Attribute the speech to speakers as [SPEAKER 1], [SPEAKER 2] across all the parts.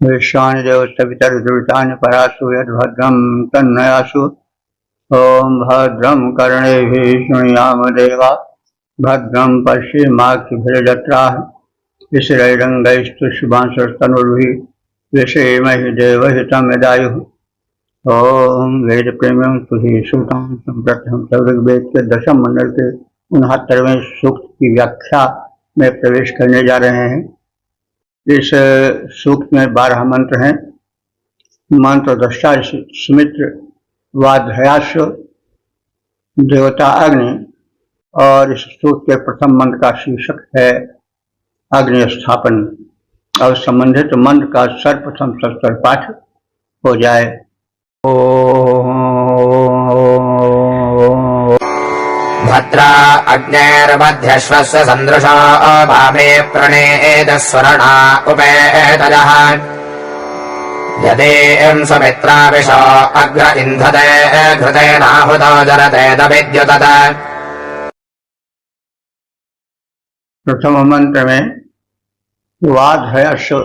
[SPEAKER 1] विश्वानि देवस्तवितर्दुरितानि परासु यद्भद्रं तन्नयासु। ॐ भद्रं कर्णेभिः शृणुयाम देवा भद्रं पश्येमाक्षिभिर्यजत्राः स्थिरैरङ्गैस्तुष्टुवांसस्तनुर्भिः विषेमहि देवहितं यदायुः। ओम वेद प्रेमियों तुझे श्रोताओं संप्रति हम सब ऋग्वेद के दशम मंडल के 69वें सूक्त की व्याख्या में प्रवेश करने जा रहे हैं। इस सूक्त में 12 मंत्र हैं। मंत्र दृष्टा सुमित्र वाध्याश्व देवता अग्नि, और इस सूक्त के प्रथम मंत्र का शीर्षक है अग्नि स्थापन। अब संबंधित मंत्र का सर्वप्रथम सस्तर पाठ हो जाए।
[SPEAKER 2] भद्रा अग्नेर्मध्यश्वस्य सन्दृशा भावे प्रणेदस्वरणा उपेतजः यदें समित्राविशो अग्र इन्धते घृतेनाहुतो जरते दविद्युतत।
[SPEAKER 1] प्रथम मंत्र में वाध्याश्व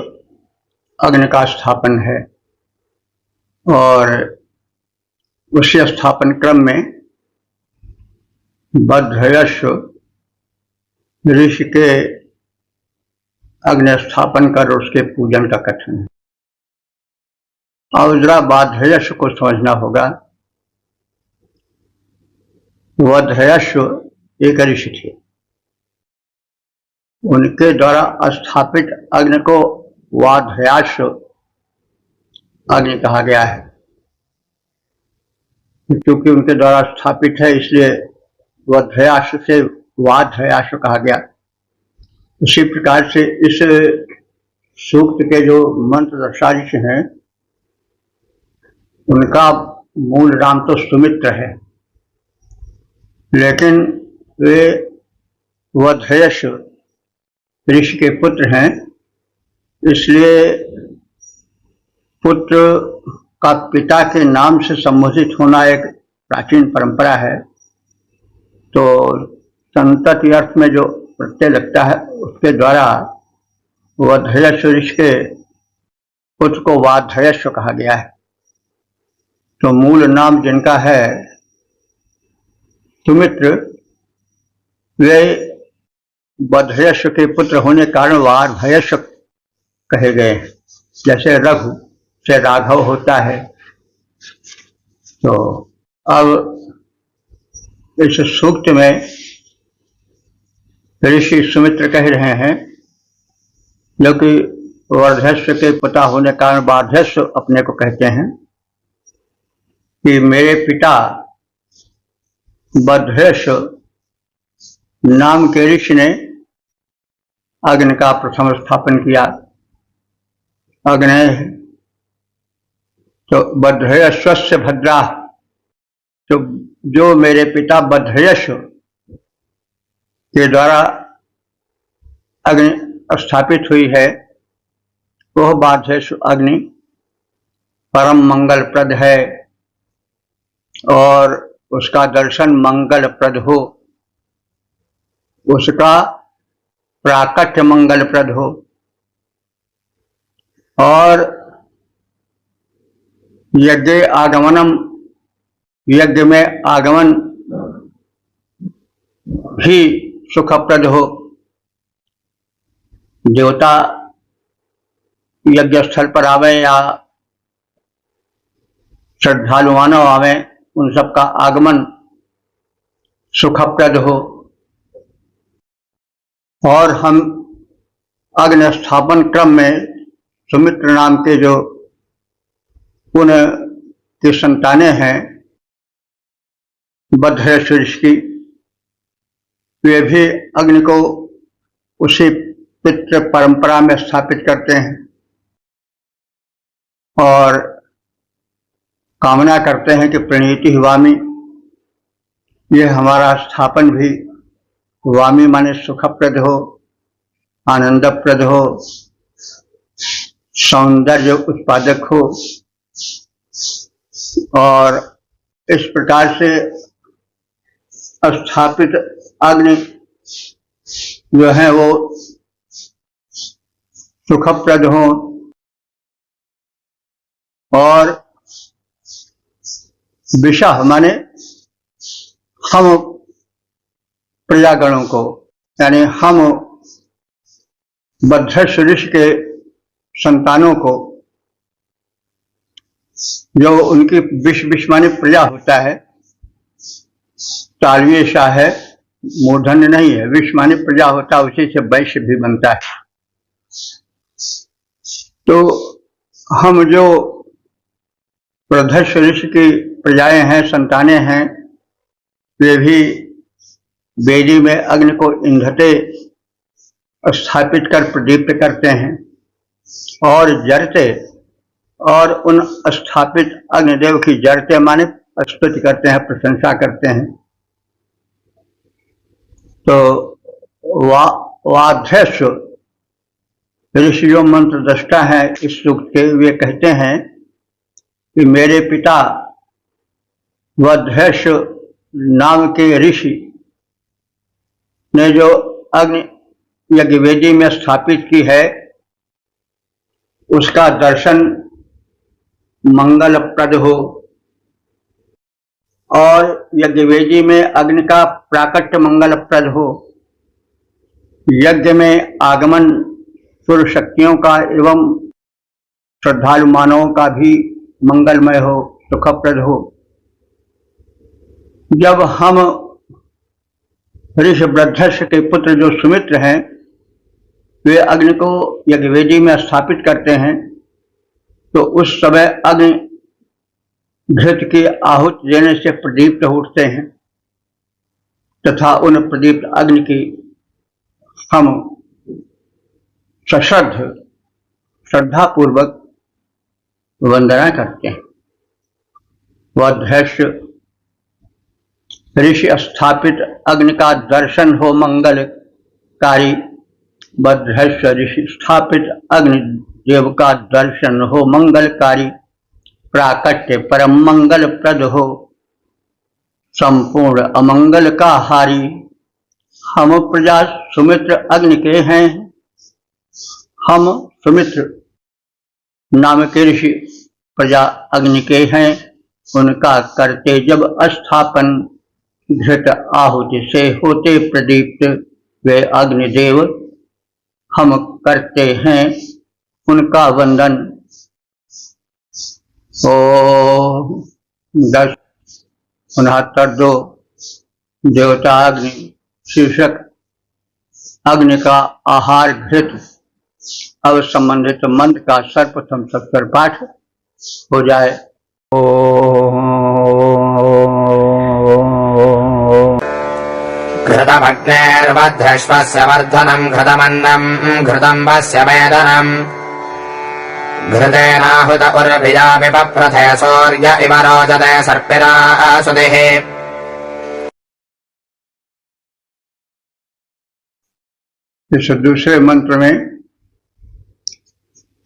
[SPEAKER 1] अग्नि का स्थापन है, और उसी स्थापन क्रम में बद्धयश्व ऋषि के अग्नि स्थापन कर उसके पूजन का कथन है। और जरा बाध्ययश्व को समझना होगा। वध्ययश्व एक ऋषि थे, उनके द्वारा स्थापित अग्नि को वाध्ययश्व अग्नि कहा गया है। क्योंकि उनके द्वारा स्थापित है इसलिए वध्ययाश्व से वाध्ययाश्व कहा गया। इसी प्रकार से इस सूक्त के जो मंत्र दशारिष हैं उनका मूल नाम तो सुमित्र है, लेकिन वे वध्ययश्व ऋषि के पुत्र हैं, इसलिए पुत्र का पिता के नाम से संबोधित होना एक प्राचीन परंपरा है। तो संतति अर्थ में जो प्रत्यय लगता है उसके द्वारा वध्ययश्व ऋषि के पुत्र को वाध्ययश्व कहा गया है। तो मूल नाम जिनका है सुमित्र, वे वध्ययश्व के पुत्र होने के कारण वाध्ययश्व कहे गए हैं। जैसे रघु से राघव होता है। तो अब इस सूक्त में ऋषि सुमित्र कह रहे हैं, जो कि वाध्ययश्व के पिता होने के कारण वाध्ययश्व अपने को कहते हैं, कि मेरे पिता बद्धयश्व नाम के ऋषि ने अग्नि का प्रथम स्थापन किया। अग्नि तो बद्धयश्वस्य भद्रा, तो जो मेरे पिता बद्धयश्व के द्वारा अग्नि स्थापित हुई है वह बद्धयश्व अग्नि परम मंगलप्रद है, और उसका दर्शन मंगलप्रद हो, उसका प्राकट्य मंगलप्रद हो, और यज्ञ आगमनम, यज्ञ में आगमन भी सुखप्रद हो। देवता यज्ञ स्थल पर आवे या श्रद्धालु मानव आवे, उन सबका आगमन सुखप्रद हो। और हम अग्नि स्थापन क्रम में सुमित्र नाम के जो पुण्य की संतानें हैं बद्धयश्व ऋषि की, वे भी अग्नि को उसी पितृ परंपरा में स्थापित करते हैं और कामना करते हैं कि प्रणीति वामी, ये हमारा स्थापन भी वामी माने सुखप्रद हो, आनंदप्रद हो, सौंदर्य उत्पादक हो। और इस प्रकार से स्थापित अग्नि जो है वो सुखप्रद हो, और विषह माने हम प्रजागणों को, यानी हम बद्धश्य ऋषि के संतानों को, जो उनकी विष माने प्रजा होता है, तालवीय सा है, मूर्धन्य नहीं है, विष माने प्रजा होता है, उसी से वैश्य भी बनता है। तो हम जो बद्धश्य ऋषि की प्रजाएं हैं, संतानें हैं, वे भी वेदी में अग्नि को ईंधते स्थापित कर प्रदीप्त करते हैं और जरते, और उन स्थापित अग्निदेव की जरते माने स्तुति करते हैं, प्रशंसा करते हैं। तो वाध्यस्व ऋषि जो मंत्र दृष्टा है इस सूक्त के, वे कहते हैं कि मेरे पिता वाध्यस्व नाम के ऋषि ने जो अग्नि यज्ञवेदी में स्थापित की है, उसका दर्शन मंगलप्रद हो और यज्ञवेदी में अग्नि का प्राकट्य मंगलप्रद हो, यज्ञ में आगमन सुर शक्तियों का एवं श्रद्धालु मानवों का भी मंगलमय हो, सुखप्रद हो। जब हम ऋषि बद्धश्य के पुत्र जो सुमित्र हैं, वे अग्नि को यज्ञवेदी में स्थापित करते हैं, तो उस समय अग्नि घृत की आहुति देने से प्रदीप्त उठते हैं तथा उन प्रदीप्त अग्नि की हम श्रद्धापूर्वक वंदना करते हैं। बद्धश्य ऋषि स्थापित अग्नि का दर्शन हो मंगलकारी, बद्धश्य ऋषि स्थापित अग्नि देव का दर्शन हो मंगलकारी, प्राकट्य परम मंगल प्रद हो, संपूर्ण अमंगल का हारी। हम प्रजा सुमित्र अग्नि के हैं, हम सुमित्र नाम के ऋषि प्रजा अग्नि के हैं, उनका करते जब स्थापन घृत आहुति से होते प्रदीप्त वे अग्निदेव, हम करते हैं उनका वंदन। ओ 10:69 देवता अग्नि शीर्षक अग्नि का आहार घृत। अब संबंधित मंत्र का सर्वप्रथम सत्तर पाठ हो जाए।
[SPEAKER 2] घृतमग्नेर्वध्रश्वस्य वर्धनम् घृतमन्नम् घृतम्बस्य मेदनम् घृतेनाहुत उर्भिया विपप्रथे सूर्य इव रोचते सर्पिरा सुधिः।
[SPEAKER 1] इस दूसरे मंत्र में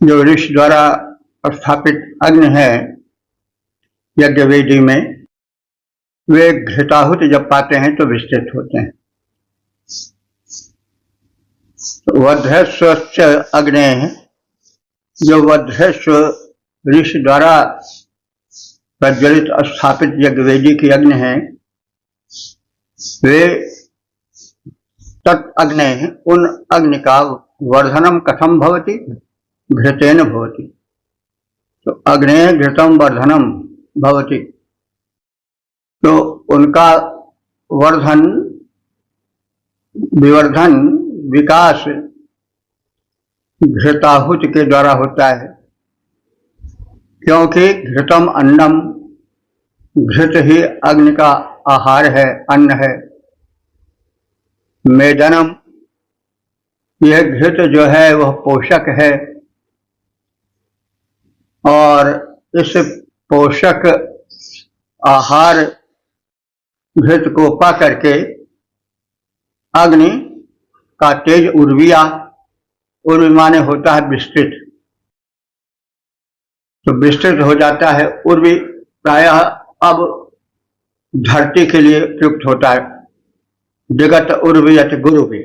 [SPEAKER 1] जो ऋषि द्वारा स्थापित अग्नि है यज्ञवेदी में, वे घृताहुति जब पाते हैं तो विस्तृत होते हैं। वध्रस्व अग्नि, जो वध्रस्व ऋषि द्वारा प्रज्वलित स्थापित यज्ञवेदी की अग्नि है, वे तत् अग्नि, उन अग्नि का वर्धनम कथम भवति, घृतेन भवति। तो अग्नि घृतम वर्धनम भवति, तो उनका वर्धन विवर्धन विकास घृताहुति के द्वारा होता है, क्योंकि घृतम अन्नम, घृत ही अग्नि का आहार है, अन्न है। मेदनम, यह घृत जो है वह पोषक है, और इस पोषक आहार घृत को पा करके अग्नि का तेज उर्विया, उर्वी माने होता है विस्तृत, तो विस्तृत हो जाता है। उर्वी प्रायः अब धरती के लिए प्रयुक्त होता है, जगत उर्वी अति गुरु भी,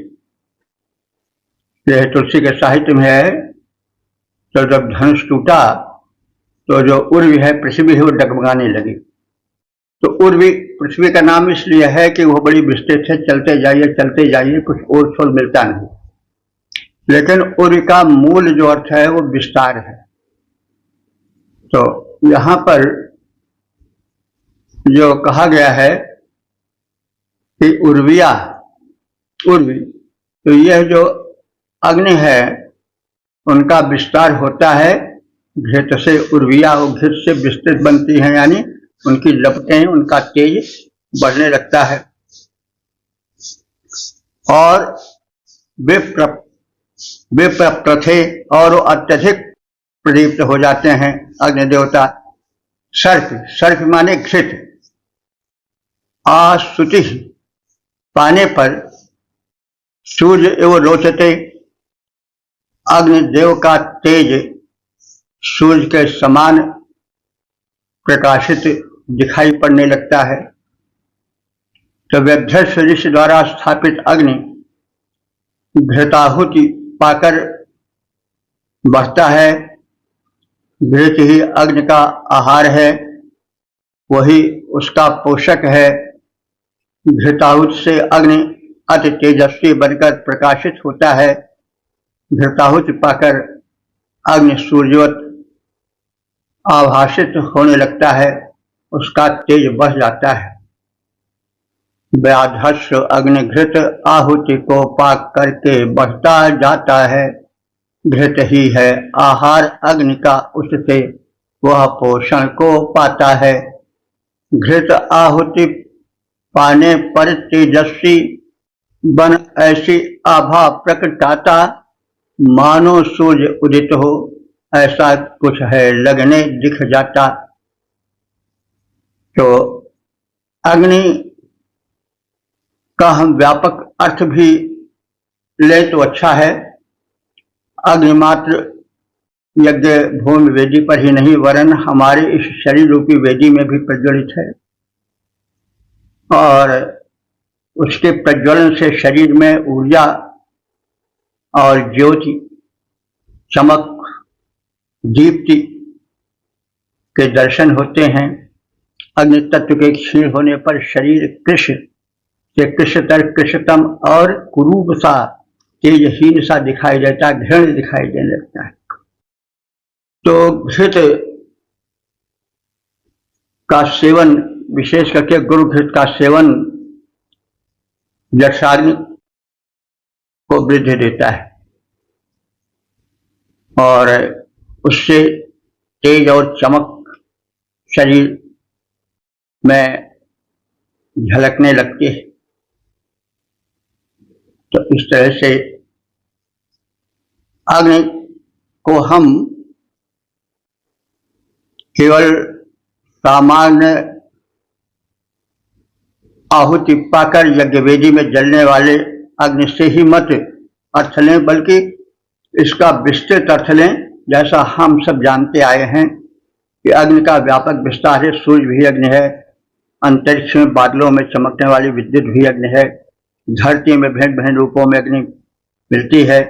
[SPEAKER 1] यह तुलसी के साहित्य में है। तो जब धनुष टूटा तो जो उर्वी है पृथ्वी है वो डगमगाने लगी। तो उर्वी पृथ्वी का नाम इसलिए है कि वो बड़ी विस्तृत है, चलते जाइए कुछ और छोल मिलता नहीं। लेकिन उर्वी का मूल जो अर्थ है वो विस्तार है। तो यहाँ पर जो कहा गया है कि उर्वी, तो यह जो अग्नि है उनका विस्तार होता है घृत से। उर्विया वो घृत से विस्तृत बनती हैं, यानी उनकी लपटें, उनका तेज बढ़ने लगता है और वे प्रथे और अत्यधिक प्रदीप्त हो जाते हैं अग्नि देवता। सर्प माने घृत, आशुचि पाने पर सूर्य एवं रोचते, अग्निदेव का तेज सूर्य के समान प्रकाशित दिखाई पड़ने लगता है। तो व्यध्यक्ष ऋषि द्वारा स्थापित अग्नि घृताहुति पाकर बढ़ता है। घृत ही अग्नि का आहार है, वही उसका पोषक है। घृताहुति से अग्नि अति तेजस्वी बनकर प्रकाशित होता है। घृताहुति पाकर अग्नि सूर्यवत आभासित होने लगता है, उसका तेज बढ़ जाता है। व्याधस्व अग्निघृत आहुति को पाक करके बढ़ता जाता है। घृत ही है आहार अग्नि का, उससे वह पोषण को पाता है। घृत आहुति पाने पर तेजस्वी बन ऐसी आभा प्रकटाता, मानो सूर्य उदित हो ऐसा कुछ है लगने दिख जाता। तो अग्नि का हम व्यापक अर्थ भी ले तो अच्छा है। अग्निमात्र यज्ञ भूमि वेदी पर ही नहीं, वरन हमारे इस शरीर रूपी वेदी में भी प्रज्वलित है और उसके प्रज्वलन से शरीर में ऊर्जा और ज्योति, चमक, दीप्ति के दर्शन होते हैं। अग्नि तत्व के क्षीण होने पर शरीर कृष्ण से कृष्णतर, कृष्णतम और कुरूप सा, तेजहीन सा दिखाई देता है, घृण दिखाई देने लगता है। तो घृत का सेवन, विशेष करके गुरु घृत का सेवन जठराग्नि को वृद्धि देता है और उससे तेज और चमक शरीर में झलकने लगती है। तो इस तरह से अग्नि को हम केवल सामान्य आहुति पाकर यज्ञ वेदी में जलने वाले अग्नि से ही मत अर्थ लें, बल्कि इसका विस्तृत अर्थ लें। जैसा हम सब जानते आए हैं कि अग्नि का व्यापक विस्तार है। सूर्य भी अग्नि है, अंतरिक्ष में बादलों में चमकने वाली विद्युत भी अग्नि है, धरती में भिन्न भिन्न रूपों में अग्नि मिलती है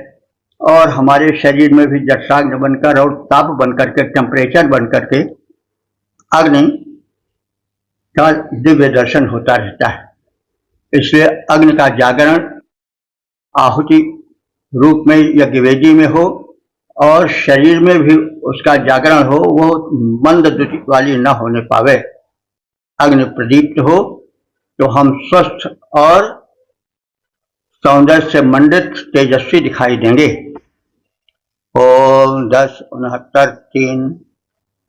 [SPEAKER 1] और हमारे शरीर में भी जठराग्नि बनकर और ताप बनकर के, टेम्परेचर बनकर के अग्नि का दिव्य दर्शन होता रहता है। इसलिए अग्नि का जागरण आहुति रूप में यज्ञ वेदी में हो और शरीर में भी उसका जागरण हो, वो मंद द्युति वाली न होने पावे। अग्नि प्रदीप्त हो तो हम स्वस्थ और सौंदर्य से मंडित तेजस्वी दिखाई देंगे। ओम 10-69-3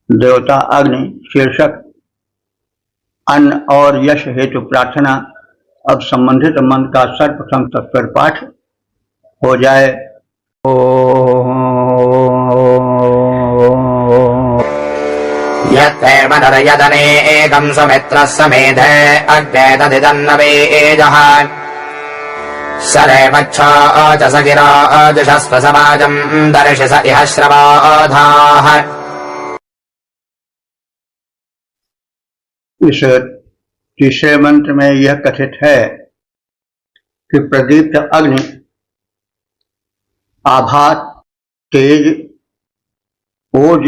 [SPEAKER 1] देवता अग्नि शीर्षक अन्न और यश हेतु प्रार्थना। अब संबंधित मंत्र का सर्वप्रथम तत्पर पाठ हो जाए।
[SPEAKER 2] यत्तेर्मनर्यदने एकं सुमित्रः समेधे अग्ने तदिदन्नवेजः सरेवच्छो च सगिरो जुषस्व समाजं दर्शि स इह श्रवोधाः।
[SPEAKER 1] इस तीसरे मंत्र में यह कथित है कि प्रदीप्त अग्नि आभा, तेज, ओज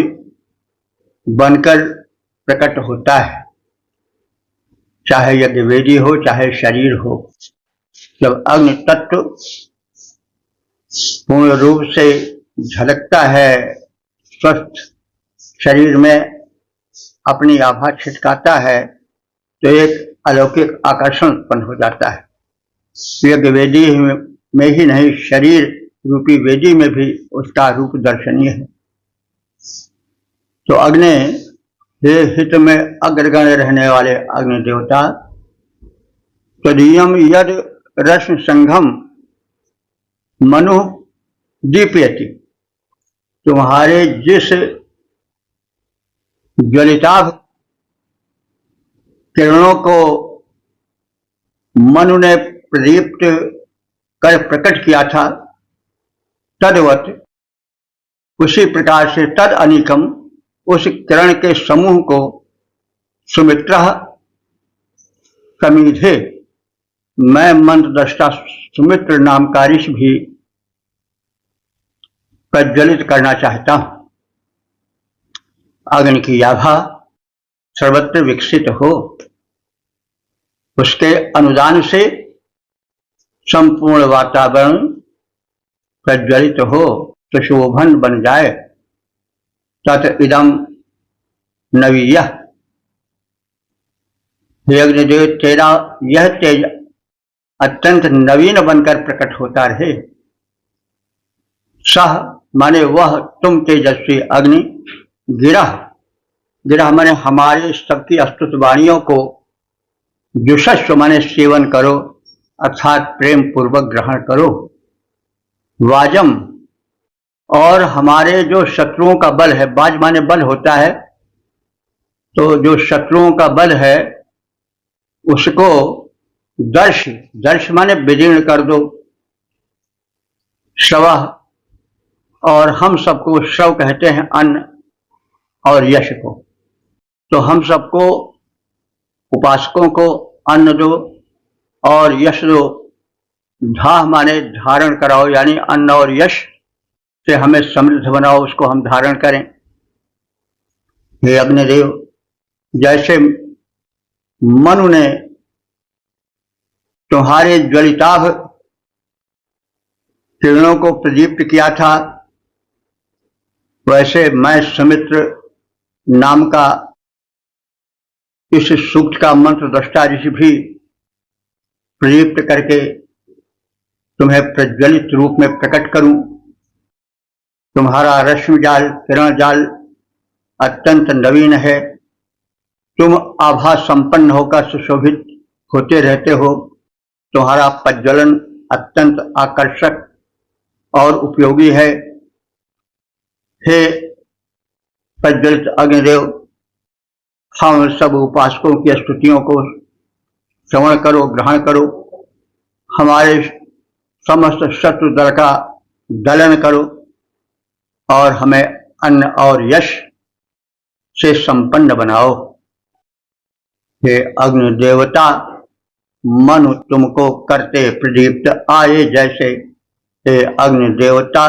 [SPEAKER 1] बनकर प्रकट होता है, चाहे यज्ञवेदी हो चाहे शरीर हो। जब अग्नि तत्व पूर्ण रूप से झलकता है, स्वस्थ शरीर में अपनी आभा छिटकाता है, तो एक अलौकिक आकर्षण उत्पन्न हो जाता है। यज्ञवेदी में ही नहीं, शरीर रूपी वेदी में भी उसका रूप दर्शनीय है। तो अग्नि हे हित में अग्रगण रहने वाले अग्नि देवता, तदीयम यद रश्मि संघम मनु दीपयति, तुम्हारे जिस ज्वलिताभ किरणों को मनु ने प्रदीप्त कर प्रकट किया था, तदवत उसी प्रकार से तद अनिकम, उस किरण के समूह को सुमित्रा समीधे, मैं मंत्रदृष्टा सुमित्र नाम का ऋषि भी प्रज्वलित करना चाहता हूं। अग्नि की आभा सर्वत्र विकसित हो, उसके अनुदान से संपूर्ण वातावरण प्रज्वलित हो, सुशोभन बन जाए। तत् इदम नवीय, हे अग्निदेव, तेरा यह तेज अत्यंत नवीन बनकर प्रकट होता रहे। सह माने वह तुम तेजस्वी अग्नि, गिरह, गिरह माने हमारे सबकी अस्तुत वाणियों को जुषस्व माने सेवन करो, अर्थात प्रेम पूर्वक ग्रहण करो। वाजम, और हमारे जो शत्रुओं का बल है, बाज माने बल होता है, तो जो शत्रुओं का बल है उसको दर्श, दर्श माने विदीर्ण कर दो। श्रवः, और हम सबको श्रव कहते हैं अन्न और यश को, तो हम सबको उपासकों को अन्न दो और यश दो। धाह माने धारण कराओ, यानी अन्न और यश से हमें समृद्ध बनाओ, उसको हम धारण करें। हे अग्निदेव, जैसे मनु ने तुम्हारे ज्वलिताभ किरणों को प्रदीप्त किया था, वैसे मैं सुमित्र नाम का इस सूक्त का मंत्र दृष्टा ऋषि भी प्रदीप्त करके तुम्हें प्रज्वलित रूप में प्रकट करूं। तुम्हारा रश्मि जाल, किरण जाल अत्यंत नवीन है। तुम आभा संपन्न होकर सुशोभित होते रहते हो। तुम्हारा प्रज्वलन अत्यंत आकर्षक और उपयोगी है। हे प्रज्वलित अग्निदेव, हम सब उपासकों की स्तुतियों को श्रवण करो, ग्रहण करो। हमारे समस्त शत्रु दल का दलन करो और हमें अन्न और यश से संपन्न बनाओ। हे अग्नि देवता, मनु तुमको करते प्रदीप्त आए जैसे, हे अग्नि देवता,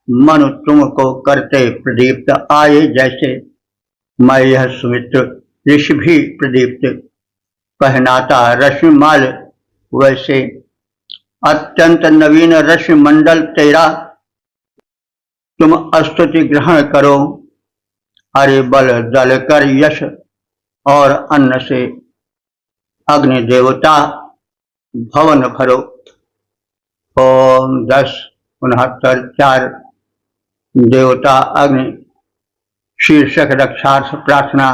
[SPEAKER 1] मनु तुमको करते प्रदीप्त आए जैसे, मैं यह सुमित्र ऋषि भी प्रदीप्त पहनाता रश्मिमाल वैसे। अत्यंत नवीन रश्मि मंडल तेरा तुम स्तुति ग्रहण करो। अरे बल दल कर यश और अन्न से अग्नि देवता भवन भरो। ओम 10-69 देवता अग्नि शीर्षक रक्षार्थ प्रार्थना।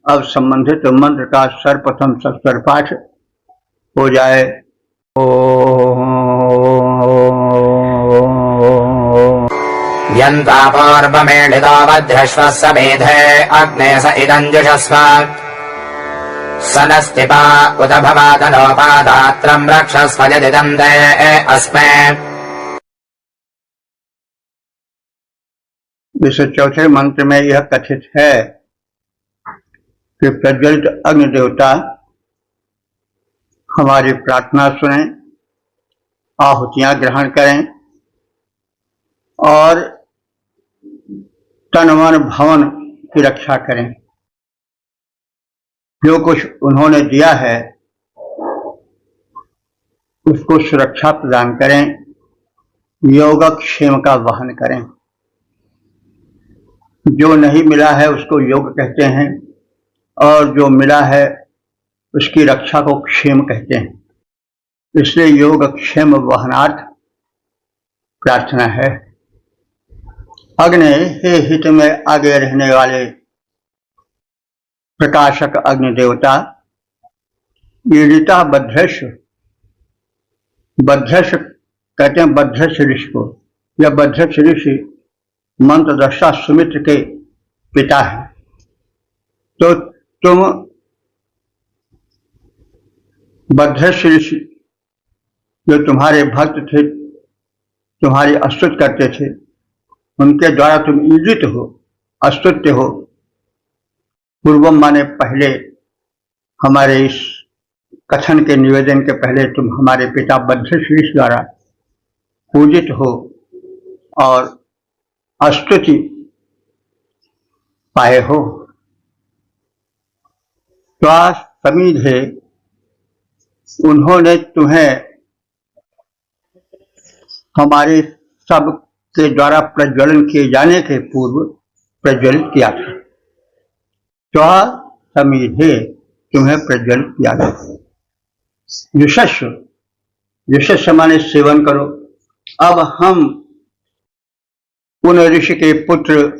[SPEAKER 1] अब संबंधित मंत्र का सर्वप्रथम सस्वर पाठ हो जाए।
[SPEAKER 2] यन्तापूर्वमेलितो वध्यश्वः समेधे अग्ने स इदञ्जुषस्व सनस्तिपा उत भवातनोपादात्रम् रक्षस्व यदिदम् ते अस्मे।
[SPEAKER 1] इस चौथे मंत्र में यह कथित है कि प्रज्वलित अग्नि देवता हमारी प्रार्थना सुनें, आहुतियां ग्रहण करें और तन मन भवन की रक्षा करें। जो कुछ उन्होंने दिया है उसको सुरक्षा प्रदान करें, योगक्षेम का वहन करें। जो नहीं मिला है उसको योग कहते हैं और जो मिला है उसकी रक्षा को क्षेम कहते हैं। इसलिए योगक्षेम वहनार्थ प्रार्थना है। अग्नि, हे हित में आगे रहने वाले प्रकाशक अग्नि देवता, ईडिता बद्रश, बद्रश कहते हैं बद्रश ऋषि को। यह बद्रश ऋषि मंत्रदृष्टा सुमित्र के पिता है। तो तुम बद्रश ऋषि जो तुम्हारे भक्त थे, तुम्हारी स्तुति करते थे, उनके द्वारा तुम ईजित हो, स्तुत्य हो। पूर्वम माने पहले, हमारे इस कथन के निवेदन के पहले तुम हमारे पिता बद्रश ऋषि द्वारा पूजित हो और स्तुति पाए हो। श्वास समीधे, उन्होंने तुम्हें हमारे सब के द्वारा प्रज्वलन किए जाने के पूर्व प्रज्वलित किया था। श्वास समीधे, तुम्हें प्रज्वलित किया गया। युषस्व, युषस्व माने सेवन करो। अब हम उन ऋषि के पुत्र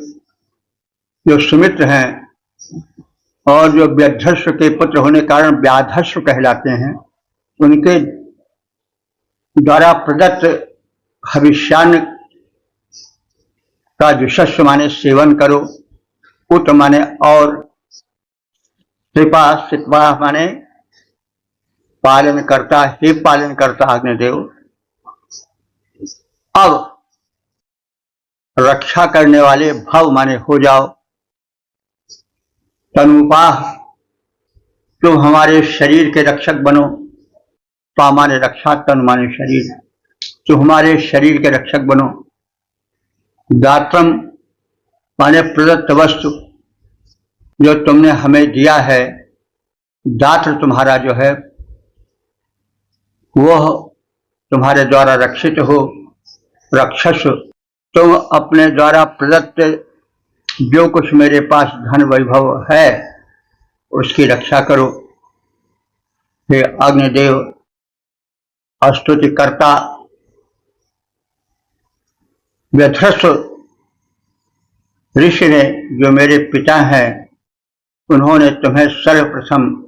[SPEAKER 1] जो सुमित्र हैं और जो व्याधस्व के पुत्र होने के कारण व्याधस्व कहलाते हैं, उनके द्वारा प्रदत्त हविष्यान्न का जुषस्व माने सेवन करो। उत माने और, कृपा, सिपा माने पालन करता, हे पालन करता अग्निदेव। अब रक्षा करने वाले भव माने हो जाओ। तनुपाह, तुम हमारे शरीर के रक्षक बनो। पा माने रक्षा, तन माने शरीर, तुम हमारे शरीर के रक्षक बनो। दात्रम माने प्रदत्त वस्तु जो तुमने हमें दिया है, दात्र तुम्हारा जो है वह तुम्हारे द्वारा रक्षित हो। रक्षस्व, तुम अपने द्वारा प्रदत्त जो कुछ मेरे पास धन वैभव है उसकी रक्षा करो। हे अग्निदेव, स्तुति करता व्यथस्व ऋषि ने, जो मेरे पिता हैं, उन्होंने तुम्हें सर्वप्रथम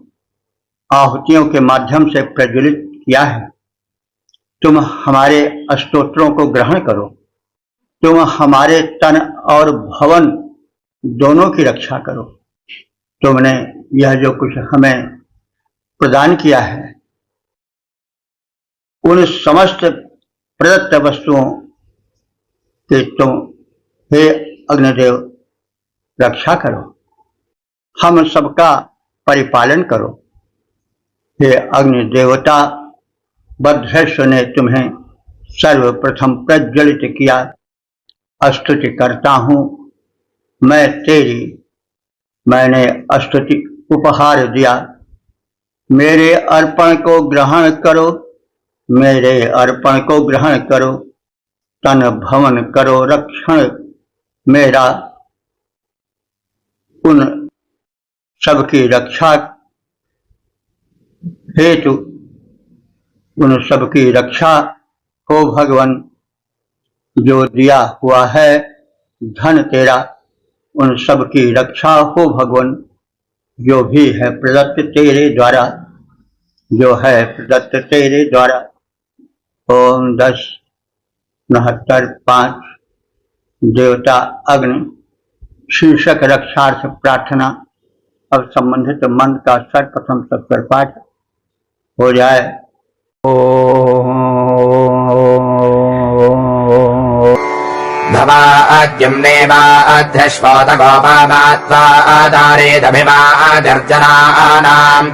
[SPEAKER 1] आहुतियों के माध्यम से प्रज्वलित किया है। तुम हमारे स्तोत्रों को ग्रहण करो। तुम हमारे तन और भवन दोनों की रक्षा करो। तुमने यह जो कुछ हमें प्रदान किया है, उन समस्त प्रदत्त वस्तुओं के तुम हे अग्निदेव रक्षा करो, हम सबका परिपालन करो। हे अग्नि देवता, बद्रस्व ने तुम्हें सर्वप्रथम प्रज्वलित किया। स्तुति करता हूं मैं तेरी। मैंने स्तुति उपहार दिया। मेरे अर्पण को ग्रहण करो, मेरे अर्पण को ग्रहण करो। तन भवन करो रक्षण मेरा। उन सबकी रक्षा हेतु, उन सबकी रक्षा हो भगवान। जो दिया हुआ है धन तेरा, उन सब की रक्षा हो भगवान। जो भी है प्रदत्त तेरे द्वारा, जो है प्रदत्त तेरे द्वारा। ओम 10-69-5 देवता अग्नि शीर्षक रक्षार्थ प्रार्थना। अब संबंधित मंत्र का सर्वप्रथम सत्तर पाठ हो जाए।
[SPEAKER 2] भवाद्युम्नेवाध्यश्वोत गोपामात्वादारेदभिमादर्जनानाम्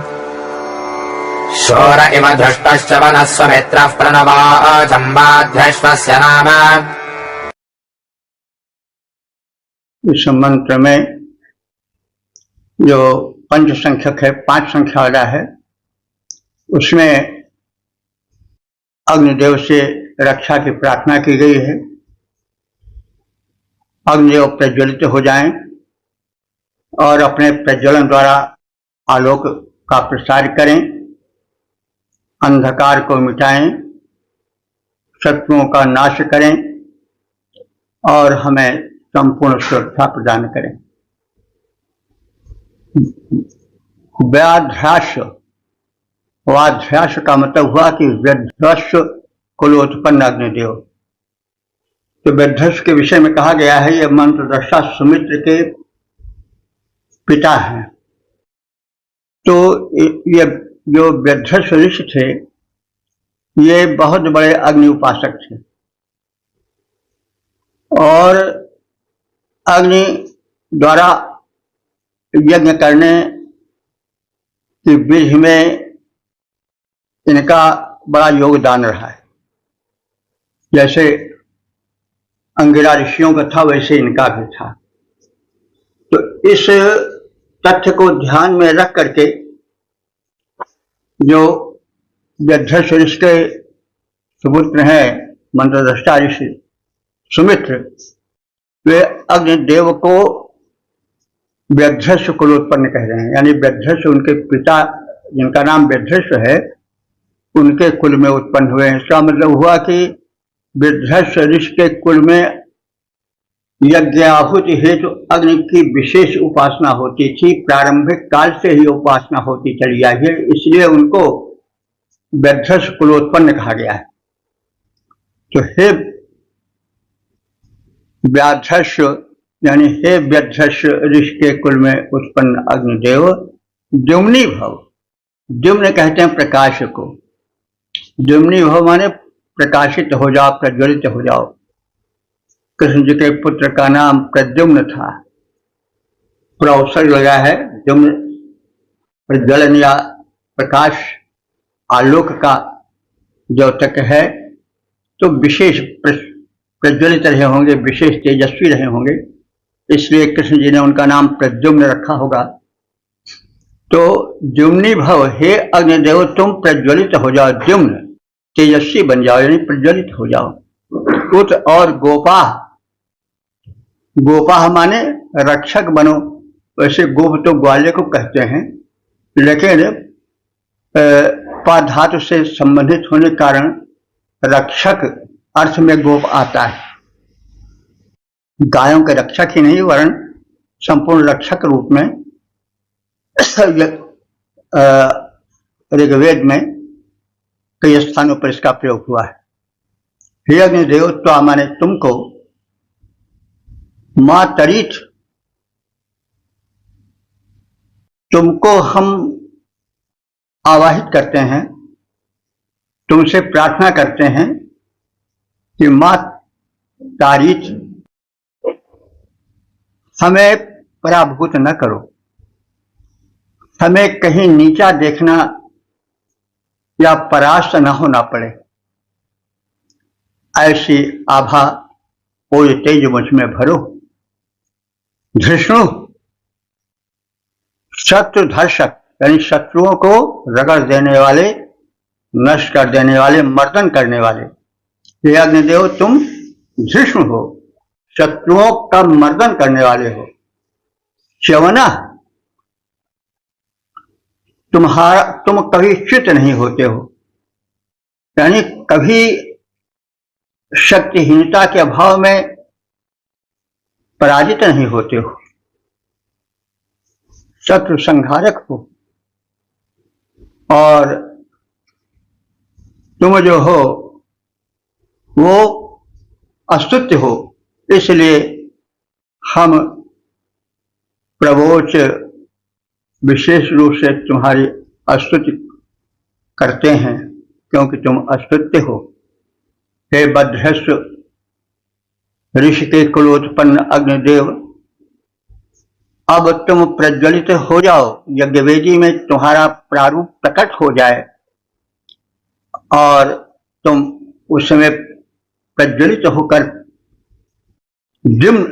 [SPEAKER 2] शोर इव धृष्टश्च वनस्वमित्रः प्रणवाचम्बाध्यश्वस्य नाम।
[SPEAKER 1] इस मंत्र में जो पंच संख्यक है, 5 संख्या वाला है, उसमें अग्निदेव से रक्षा की प्रार्थना की गई है। अग्निदेव प्रज्वलित हो जाएं और अपने प्रज्वलन द्वारा आलोक का प्रसार करें, अंधकार को मिटाएं, शत्रुओं का नाश करें और हमें संपूर्ण सुरक्षा प्रदान करें। व्याध्यास, वाध्यास का मतलब हुआ कि व्यध्वस्व कुलोत्पन्न अग्निदेव। तो व्यध्वस्व के विषय में कहा गया है, यह मंत्रद्रष्टा सुमित्र के पिता हैं। तो ये जो व्यध्वस्व ऋषि थे, ये बहुत बड़े अग्नि उपासक थे और अग्नि द्वारा यज्ञ करने की विधि में इनका बड़ा योगदान रहा है। जैसे अंगिरा ऋषियों का था, वैसे इनका भी था। तो इस तथ्य को ध्यान में रख करके जो व्यध्वस्व ऋषि के सुपुत्र हैं मंत्रद्रष्टा ऋषि सुमित्र, वे अग्निदेव को व्यध्वस्व कुलोत्पन्न कह रहे हैं। यानी व्यध्वस्व उनके पिता, जिनका नाम व्यध्वस्व है, उनके कुल में उत्पन्न हुए हैं। इसका मतलब हुआ कि व्यध्वस्व ऋषि के कुल में यज्ञ आहुति हेतु अग्नि की विशेष उपासना होती थी। प्रारंभिक काल से ही उपासना होती चली आई है, इसलिए उनको व्यध्वस्व कुलोत्पन्न कहा गया है। तो हे व्याध्वस्व यानी हे व्यध्वस्व ऋषि के कुल में उत्पन्न अग्निदेव, द्युम्नि भव। द्युम्न कहते हैं प्रकाश को। द्युम्नि भव माने प्रकाशित हो जाओ, प्रज्वलित हो जाओ। कृष्ण जी के पुत्र का नाम प्रद्युम्न था, प्रौसर लगा है। द्युम्न प्रज्वलन या प्रकाश, आलोक का द्योतक है, तो विशेष प्रज्वलित रहे होंगे, विशेष तेजस्वी रहे होंगे, इसलिए कृष्ण जी ने उनका नाम प्रद्युम्न रखा होगा। तो द्युम्नि भव, हे अग्निदेव तुम प्रज्वलित हो जाओ, द्युम्न तेजस्वी बन जाओ, यानी प्रज्वलित हो जाओ। उत और गोपाह, गोपाह माने रक्षक बनो। वैसे गोप तो ग्वाले को कहते हैं, लेकिन पा धातु से संबंधित होने के कारण रक्षक अर्थ में गोप आता है। गायों के रक्षक ही नहीं, वरन संपूर्ण रक्षक रूप में ऋग्वेद में कई स्थानों पर इसका प्रयोग हुआ है। हे अग्निदेव त्वा माने तुमको, मां तरीथ तुमको हम आवाहित करते हैं, तुमसे प्रार्थना करते हैं कि मां तारीथ हमें पराभूत न करो, हमें कहीं नीचा देखना या परास्त न होना पड़े। ऐसी आभा और तेज मुझ में भरो। धृष्णु शत्रु धर्षक, यानी शत्रुओं को रगड़ देने वाले, नष्ट कर देने वाले, मर्दन करने वाले। हे अग्निदेव तुम धृष्णु हो, शत्रुओं का मर्दन करने वाले हो। च्यवना, तुम कभी च्युत नहीं होते हो, यानी कभी शक्तिहीनता के अभाव में पराजित नहीं होते हो। शत्रु संहारक हो और तुम जो हो वो अस्तुत्य हो, इसलिए हम प्रवोच विशेष रूप से तुम्हारी स्तुति करते हैं, क्योंकि तुम अस्तुत्य हो। हे बद्धस्व ऋषि के कुलोत्पन्न अग्निदेव, अब तुम प्रज्वलित हो जाओ, यज्ञवेदी में तुम्हारा प्रारूप प्रकट हो जाए और तुम उस समय प्रज्वलित होकर द्युम्न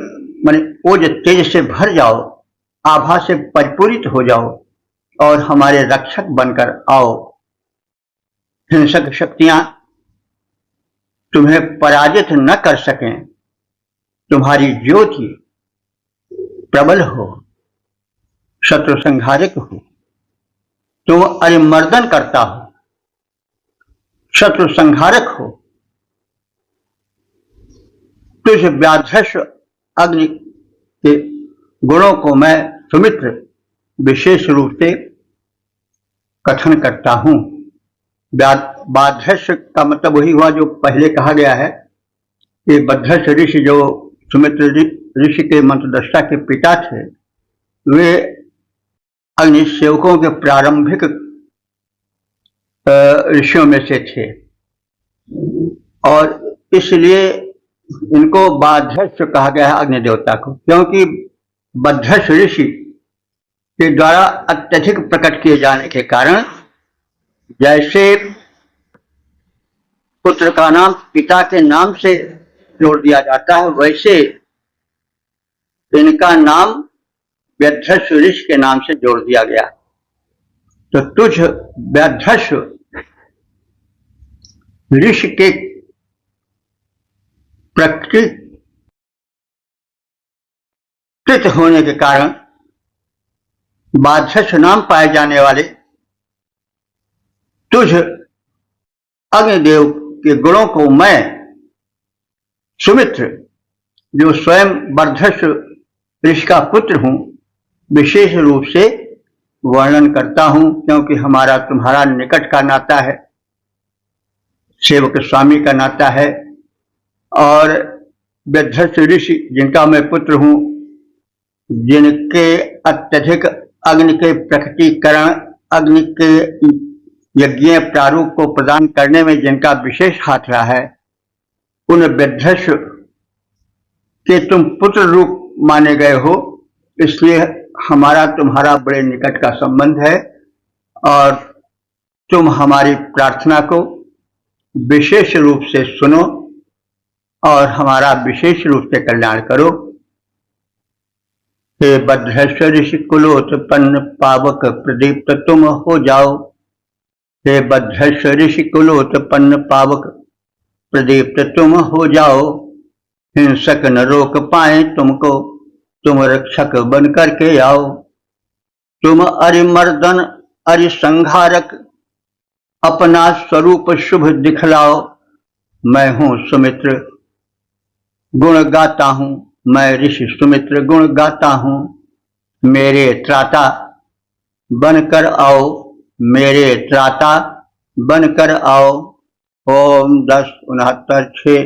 [SPEAKER 1] माने ओज तेज से भर जाओ। आभा से परिपूरित हो जाओ और हमारे रक्षक बनकर आओ। हिंसक शक्तियां तुम्हें पराजित न कर सकें। तुम्हारी ज्योति प्रबल हो, शत्रु संहारक हो। तुम अरिमर्दन करता हो, शत्रु संहारक हो। तुझ व्याधृष्ट अग्नि के गुणों को मैं सुमित्र विशेष रूप से कथन करता हूं। बाधृष्ट का मतलब वही हुआ जो पहले कहा गया है कि बद्धृष्ट ऋषि जो सुमित्र ऋषि के मंत्रदृष्टा के पिता थे, वे अग्नि सेवकों के प्रारंभिक ऋषियों में से थे और इसलिए इनको बाधृष्ट कहा गया है अग्नि देवता को, क्योंकि बद्धृष्ट ऋषि के द्वारा अत्यधिक प्रकट किए जाने के कारण जैसे पुत्र का नाम पिता के नाम से जोड़ दिया जाता है, वैसे इनका नाम व्याधृष्ट ऋषि के नाम से जोड़ दिया गया। तो तुझ व्याधृष्ट ऋषि के प्रकृत होने के कारण बाधृष्ट नाम पाए जाने वाले तुझ अग्निदेव के गुणों को मैं सुमित्र, जो स्वयं बद्धृष्ट ऋषि का पुत्र हूं, विशेष रूप से वर्णन करता हूं, क्योंकि हमारा तुम्हारा निकट का नाता है, सेवक स्वामी का नाता है। और बद्धृष्ट ऋषि जिनका मैं पुत्र हूं, जिनके अत्यधिक अग्नि के प्रकटीकरण, अग्नि के यज्ञीय प्रारूप को प्रदान करने में जिनका विशेष हाथ रहा है, उन बद्धृष्ट के तुम पुत्र रूप माने गए हो। इसलिए हमारा तुम्हारा बड़े निकट का संबंध है और तुम हमारी प्रार्थना को विशेष रूप से सुनो और हमारा विशेष रूप से कल्याण करो। हे बद्धृष्ट ऋषि कुलोत्पन्न पावक प्रदीप्त तुम हो जाओ। हे बद्धृष्ट ऋषि कुलोत्पन्न पावक प्रदीप्त तुम हो जाओ। हिंसक न रोक पाए तुमको, तुम रक्षक बन करके आओ। तुम अरिमर्दन अरिसंहारक अपना स्वरूप शुभ दिखलाओ। मैं हूं सुमित्र, गुण गाता हूं। मैं ऋषि सुमित्र गुण गाता हूं। मेरे त्राता बनकर आओ, मेरे त्राता बनकर आओ। ओम 10-69-6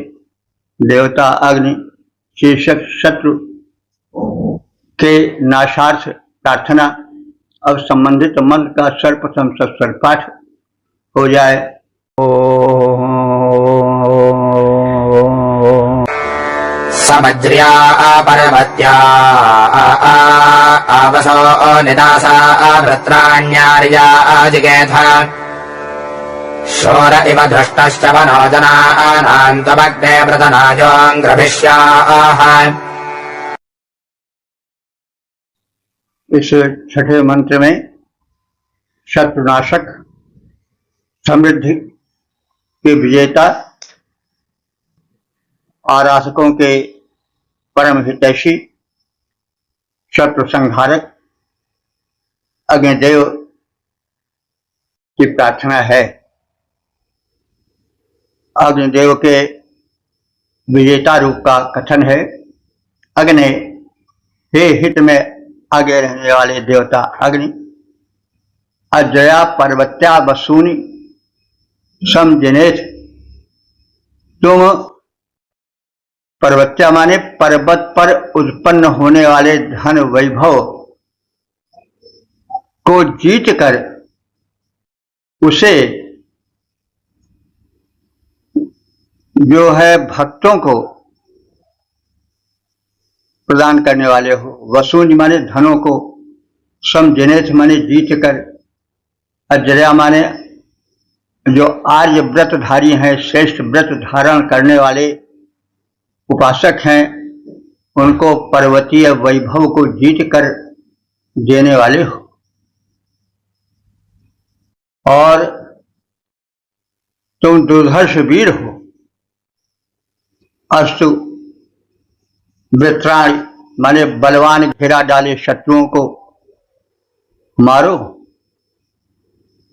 [SPEAKER 1] देवता अग्नि शीर्षक शत्रु के नाशार्थ प्रार्थना। अब संबंधित मंत्र का सर्वप्रथम सस्वर पाठ हो जाए।
[SPEAKER 2] समज्र्या पर्वत्या आवसो निदासा वृत्राण्यार्या जिगेथ शोर इव धृष्टश्च वनो जनानान्तमग्ने व्रतनायोऽङ्ग्रभिष्याः।
[SPEAKER 1] इस छठे मंत्र में शत्रुनाशक, समृद्धि के विजेता, आराधकों के परम हितैषी, शत्रु संहारक अग्निदेव की प्रार्थना है। अग्निदेव के विजेता रूप का कथन है। अग्नि, हे हित में आगे रहने वाले देवता अग्नि, अजया पर्वत्या वसूनि समजनेथ। तुम पर्वत्या माने पर्वत पर उत्पन्न होने वाले धन वैभव को जीत कर उसे जो है भक्तों को प्रदान करने वाले हो। वसूनि माने धनों को, समजनेथ माने जीत कर, अजया माने जो आर्य व्रतधारी हैं, श्रेष्ठ व्रत धारण करने वाले उपासक हैं, उनको पर्वतीय वैभव को जीत कर देने वाले हो और तुम दुर्धर्ष वीर हो। अस्तु वित्राण माने बलवान घेरा डाले शत्रुओं को मारो,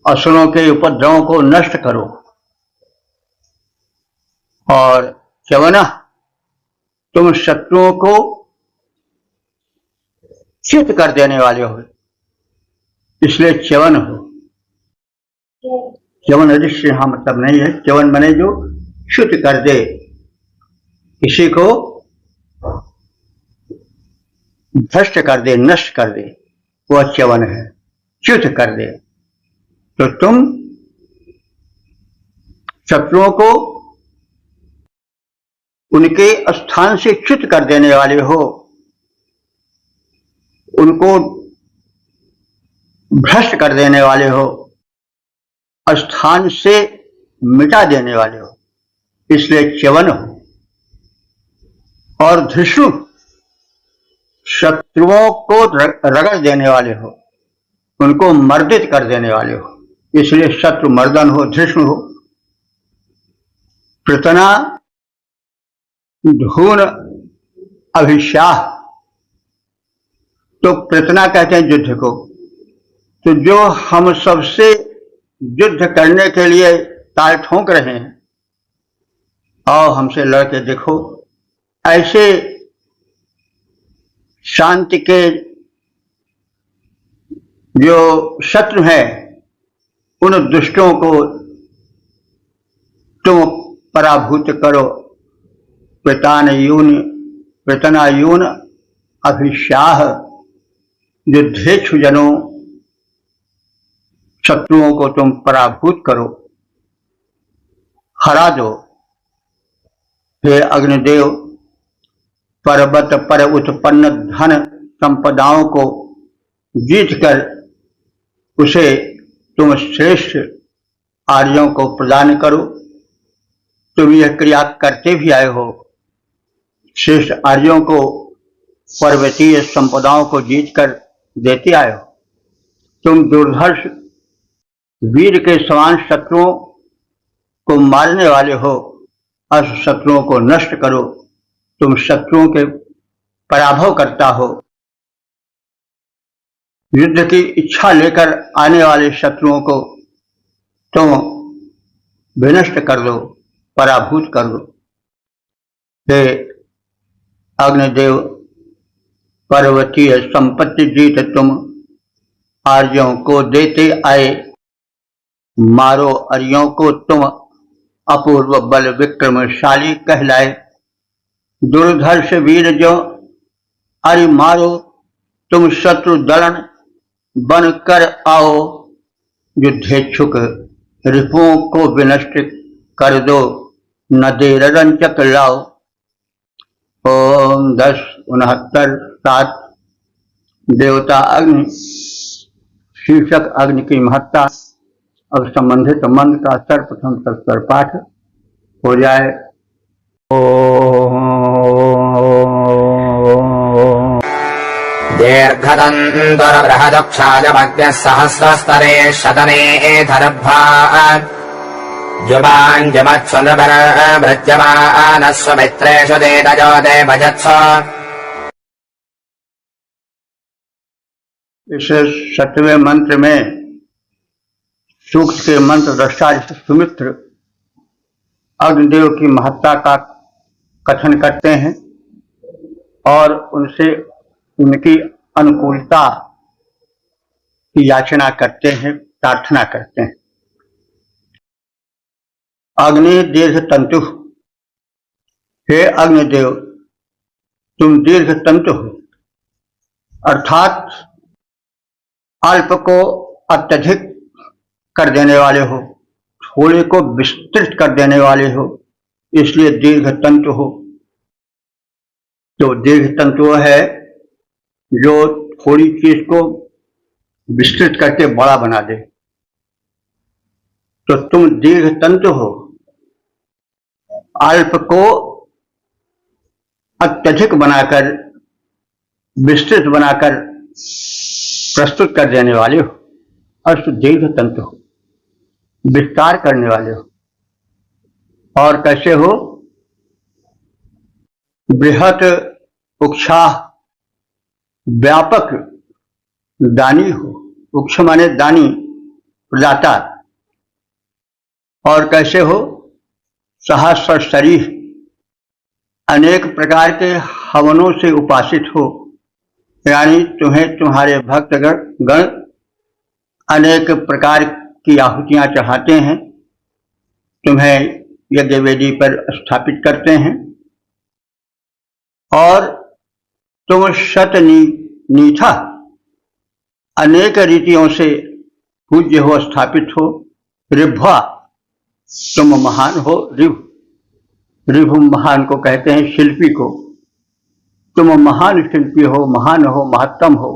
[SPEAKER 1] असुरों के उपद्रवों को नष्ट करो और च्यवनः तुम शत्रुओं को चित कर देने वाले हो, इसलिए च्यवन हो। च्यवन ऋषि यहां मतलब नहीं है, च्यवन बने जो च्युत कर दे, किसी को भ्रष्ट कर दे, नष्ट कर दे, वह च्यवन है, च्युत कर दे। तो तुम शत्रुओं को उनके स्थान से च्युत कर देने वाले हो, उनको भ्रष्ट कर देने वाले हो, स्थान से मिटा देने वाले हो, इसलिए च्यवन हो। और धृष्णु शत्रुओं को रगड़ देने वाले हो, उनको मर्दित कर देने वाले हो, इसलिए शत्रु मर्दन हो, धृष्णु हो। पृतना धून अभिशाह, तो पृतना कहते हैं युद्ध को। तो जो हम सबसे युद्ध करने के लिए ताल ठोंक रहे हैं, आओ हमसे लड़के देखो, ऐसे शांति के जो शत्रु हैं उन दुष्टों को तुम पराभूत करो। पृतनायून अभिशाह, युद्धेच्छु जनों शत्रुओं को तुम पराभूत करो, हरा दो। हे अग्निदेव, पर्वत पर उत्पन्न धन संपदाओं को जीतकर उसे तुम श्रेष्ठ आर्यों को प्रदान करो। तुम यह क्रिया करते भी आए हो, श्रेष्ठ आर्यों को पर्वतीय संपदाओं को जीतकर देते आए हो। तुम दुर्धर्ष वीर के समान शत्रुओं को मारने वाले हो, अस शत्रुओं को नष्ट करो। तुम शत्रुओं के पराभव करता हो, युद्ध की इच्छा लेकर आने वाले शत्रुओं को तुम विनष्ट कर दो, पराभूत कर दो। हे अग्निदेव, पर्वतीय संपत्ति जीत तुम आर्यों को देते आए, मारो आर्यों को तुम अपूर्व बल विक्रमशाली कहलाए। दुर्धर्ष वीर जो अरि मारो, तुम शत्रु दलन बन कर आओ। युद्धेच्छुक रिपुओं को विनष्ट कर दो, न देर रंचक लाओ। ओम 10:69 देवता अग्नि शीर्षक अग्नि की महत्ता। अब संबंधित मंत्र का सर्वप्रथम सत्तर पाठ हो जाए।
[SPEAKER 2] दीर्घदन्तरबृहदक्षायमग्न्यः सहस्रस्तरे शतनेऽधरभ्रात् जुबाञ्जमत्सुनृभृत्यमानः स्वमित्रेषु देदयो देवजत्स।
[SPEAKER 1] इस 7वें मंत्र में सूक्त के मंत्र दृष्टा सुमित्र अग्निदेव की महत्ता का कथन करते हैं और उनसे उनकी अनुकूलता की याचना करते हैं, प्रार्थना करते हैं। अग्नि दीर्घ तंतु, हे अग्निदेव तुम दीर्घ तंतु हो, अर्थात अल्प को अत्यधिक कर देने वाले हो, थोड़े को विस्तृत कर देने वाले हो, इसलिए दीर्घ तंतु हो। तो दीर्घ तंतु है जो थोड़ी चीज को विस्तृत करके बड़ा बना दे। तो तुम दीर्घ तंतु हो, अल्प को अत्यधिक बनाकर, विस्तृत बनाकर प्रस्तुत कर देने वाले हो, अष्ट दीर्घ तंत्र हो, विस्तार करने वाले हो। और कैसे हो? बृहत उक्षाह, व्यापक दानी हो। उक्ष माने दानी, प्रदाता। और कैसे हो? सहस्र शरीर, अनेक प्रकार के हवनों से उपासित हो, यानी तुम्हें तुम्हारे भक्तगण अनेक प्रकार की आहुतियां चढ़ाते हैं, तुम्हें यज्ञ वेदी पर स्थापित करते हैं। और तुम नीथा, अनेक रीतियों से पूज्य हो, स्थापित हो। ऋभ्वा, तुम महान हो। ऋभु महान को कहते हैं, शिल्पी को। तुम महान शिल्पी हो, महान हो, महत्तम हो।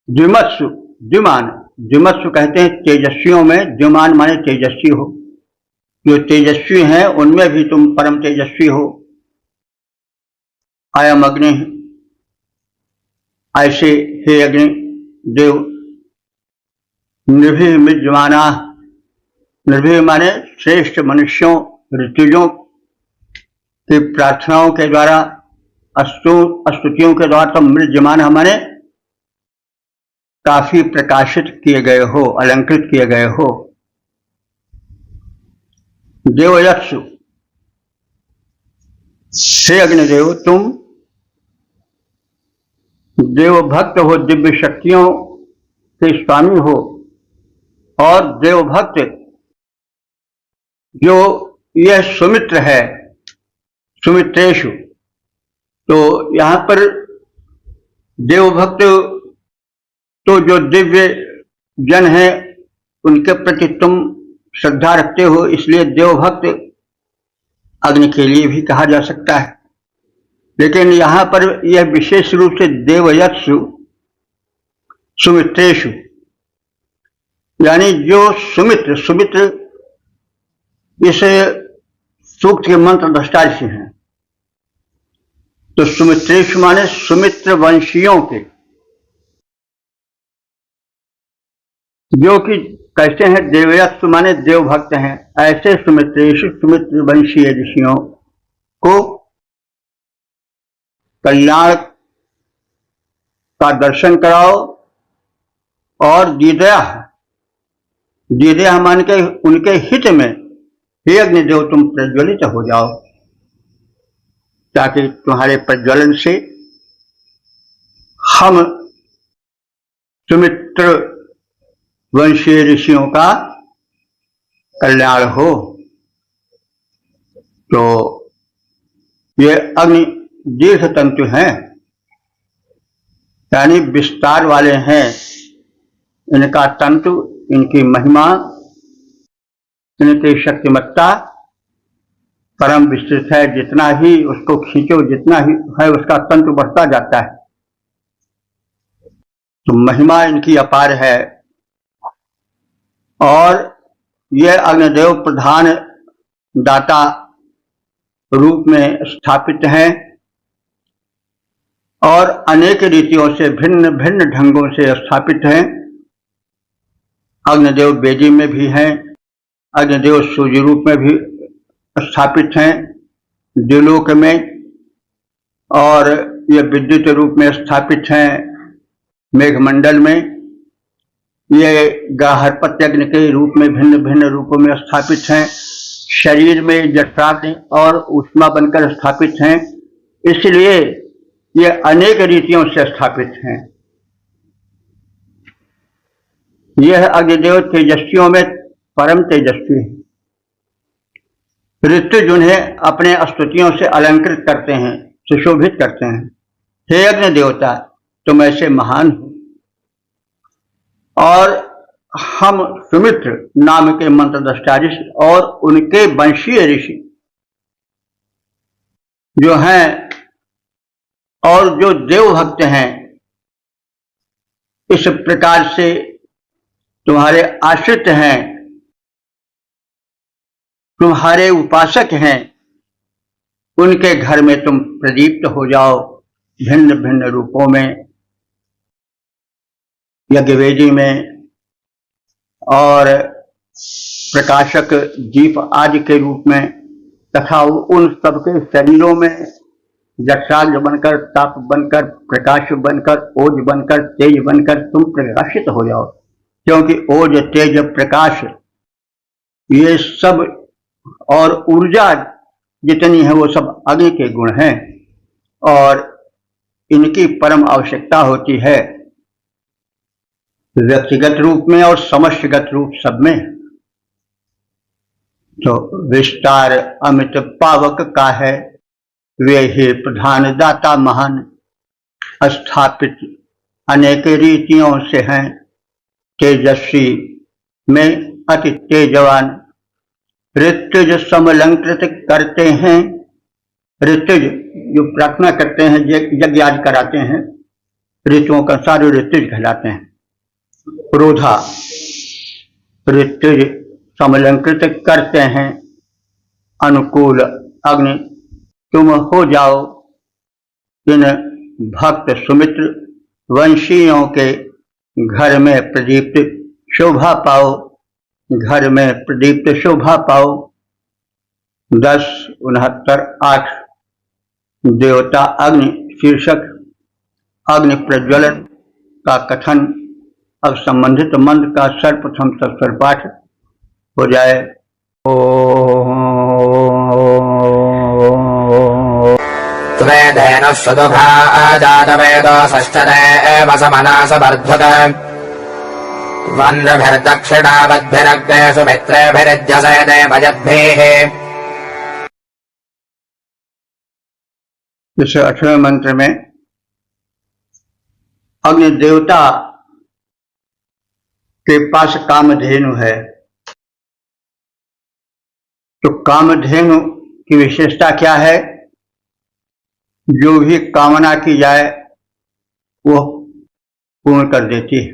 [SPEAKER 1] द्विमत्सु, द्विमान, द्विमत्सु कहते हैं तेजस्वियों में, द्विमान माने तेजस्वी हो। जो तेजस्वी हैं उनमें भी तुम परम तेजस्वी हो। अयम अग्नि, ऐसे हे अग्नि देव। निर्भीः मिज्यमाना, निर्भीः माने श्रेष्ठ मनुष्यों, ऋतुजों की प्रार्थनाओं के द्वारा, स्तुतियों के द्वारा तुम मृज्यमान माने काफी प्रकाशित किए गए हो, अलंकृत किए गए हो। देवयत्सु, हे अग्निदेव, तुम देव भक्त हो, दिव्य शक्तियों के स्वामी हो। और देव भक्त जो यह सुमित्र है, सुमित्रेशु, तो यहां पर देव भक्त तो जो दिव्य जन है उनके प्रति तुम श्रद्धा रखते हो, इसलिए देवभक्त अग्नि के लिए भी कहा जा सकता है। लेकिन यहां पर यह विशेष रूप से देवयत्सु सुमित्रेशु, यानी जो सुमित्र, सुमित्र इस सूक्त के मंत्र दृष्टा ऋषि हैं। तो सुमित्रेशु माने सुमित्र वंशियों के, जो कि कैसे हैं? देवयत्सु माने देव भक्त हैं। ऐसे सुमित्रेशु, सुमित्र वंशीय ऋषियों को कल्याण का दर्शन कराओ। और दीदया मान के उनके हित में हे अग्निदेव तुम प्रज्वलित हो जाओ, ताकि तुम्हारे प्रज्वलन से हम सुमित्र वंशीय ऋषियों का कल्याण हो। तो ये अग्नि दीर्घ तंतु हैं, यानी विस्तार वाले हैं। इनका तंतु, इनकी महिमा, इनकी शक्तिमत्ता परम विस्तृत है। जितना ही उसको खींचो, जितना ही है उसका तंतु बढ़ता जाता है। तो महिमा इनकी अपार है। और यह अग्निदेव प्रधान दाता रूप में स्थापित हैं और अनेक रीतियों से, भिन्न भिन्न ढंगों से स्थापित हैं। अग्निदेव वेदी में भी हैं, अग्निदेव सूर्य रूप में भी स्थापित हैं द्युलोक में, और ये विद्युत रूप में स्थापित हैं मेघमंडल में। ये गाहरपत्य अग्नि के रूप में भिन्न भिन्न रूपों में स्थापित हैं। शरीर में जठराग्नि और ऊष्मा बनकर स्थापित हैं। इसलिए ये अनेक रीतियों से स्थापित हैं। यह अग्निदेव तेजस्वियों में परम तेजस्वी है। ऋतु जिन्हें अपने स्तुतियों से अलंकृत करते हैं, सुशोभित करते हैं। हे अग्नि देवता, तुम ऐसे महान हो। और हम सुमित्र नाम के मंत्र दृष्टा ऋषि और उनके वंशीय ऋषि जो हैं और जो देव भक्त हैं, इस प्रकार से तुम्हारे आश्रित हैं, तुम्हारे उपासक हैं, उनके घर में तुम प्रदीप्त हो जाओ भिन्न भिन्न रूपों में। यज्ञवेदी में और प्रकाशक दीप आदि के रूप में तथा उन सबके शरीरों में जक्षाग्र बनकर, ताप बनकर, प्रकाश बनकर, ओज बनकर, तेज बनकर तुम प्रकाशित हो जाओ। क्योंकि ओज, तेज, प्रकाश ये सब और ऊर्जा जितनी है वो सब अग्नि के गुण हैं और इनकी परम आवश्यकता होती है व्यक्तिगत रूप में और समष्टिगत रूप सब में। तो विस्तार अमित पावक का है, वे ही प्रधान दाता महान, स्थापित अनेक रीतियों से हैं, तेजस्वी में अति तेजवान, ऋतुज समलंकृत करते हैं। ऋतुज जो प्रार्थना करते हैं, यज्ञ आदि कराते हैं, ऋतुओं का सारे ऋतुज कहलाते हैं। क्रोधा ऋतुज समलंकृत करते हैं, अनुकूल अग्नि तुम हो जाओ। इन भक्त सुमित्र वंशियों के घर में प्रदीप्त शोभा पाओ, घर में प्रदीप्त शोभा पाओ। 10, 69, 8 देवता अग्नि शीर्षक अग्नि प्रज्वलन का कथन। अब संबंधित मंत्र का सर्वप्रथम सत्स्वर पाठ हो जाए।
[SPEAKER 2] त्वेदेन सुदुघा जातवेदो षष्ठदेव समनास वर्धत वन्द्रभिर्दक्षिणावद्भिरग्ने सुमित्रेभिरिध्यसे देवयद्भिः।
[SPEAKER 1] इस 8वें मंत्र में अग्नि देवता के पास कामधेनु है। तो कामधेनु की विशेषता क्या है? जो भी कामना की जाए वो पूर्ण कर देती है।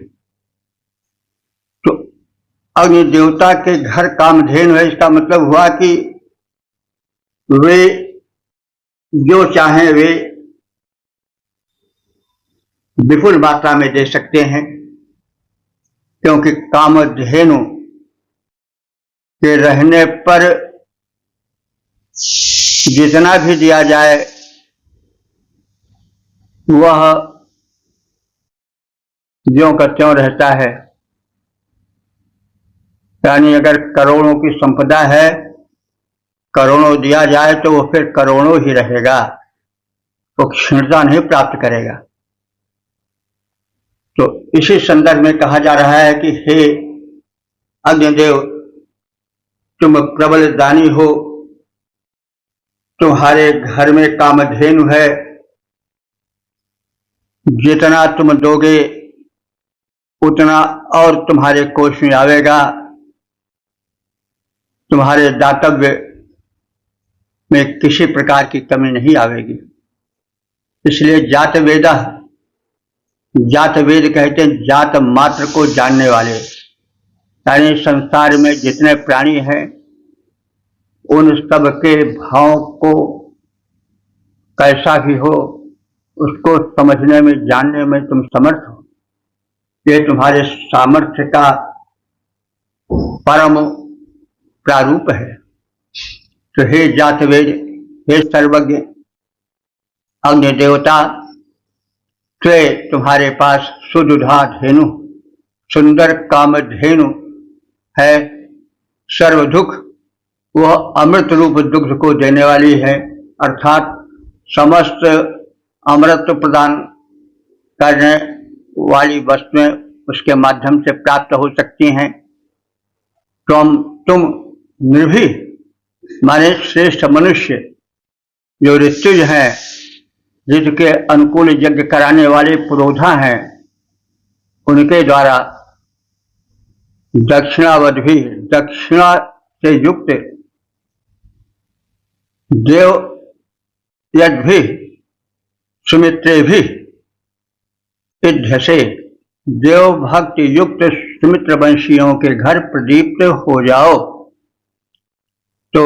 [SPEAKER 1] तो अग्नि देवता के घर कामधेनु है, इसका मतलब हुआ कि वे जो चाहें वे विपुल मात्रा में दे सकते हैं, क्योंकि कामधेनु के रहने पर जितना भी दिया जाए वह ज्यों का त्यों रहता है। यानी अगर करोड़ों की संपदा है, करोड़ों दिया जाए तो वो फिर करोड़ों ही रहेगा, वो क्षीणता नहीं प्राप्त करेगा। तो इसी संदर्भ में कहा जा रहा है कि हे अग्निदेव, तुम प्रबल दानी हो, तुम्हारे घर में कामधेनु है, जितना तुम दोगे उतना और तुम्हारे कोष में आवेगा, तुम्हारे दातव्य में किसी प्रकार की कमी नहीं आवेगी। इसलिए जात वेद कहते हैं जात मात्र को जानने वाले। यानी संसार में जितने प्राणी हैं उन सब के भाव को कैसा भी हो उसको समझने में, जानने में तुम समर्थ हो। ये तुम्हारे सामर्थ्य का परम प्रारूप है। तो हे जातवेद, हे सर्वज्ञ अग्नि देवता, तुम्हारे पास सुदुधा धेनु, सुंदर कामधेनु है। सर्वदुख वह अमृत रूप दुग्ध को देने वाली है, अर्थात समस्त अमृत प्रदान करने वाली वस्तुएं उसके माध्यम से प्राप्त हो सकती हैं। तुम निर्भीक माने श्रेष्ठ मनुष्य जो ऋतुज हैं, जिसके अनुकूल यज्ञ कराने वाले पुरोधा हैं, उनके द्वारा दक्षिणावधि, दक्षिणा से युक्त देव यज्ञ सुमित्रे भी इध्य से देव भक्ति युक्त सुमित्र वंशियों के घर प्रदीप्त हो जाओ। तो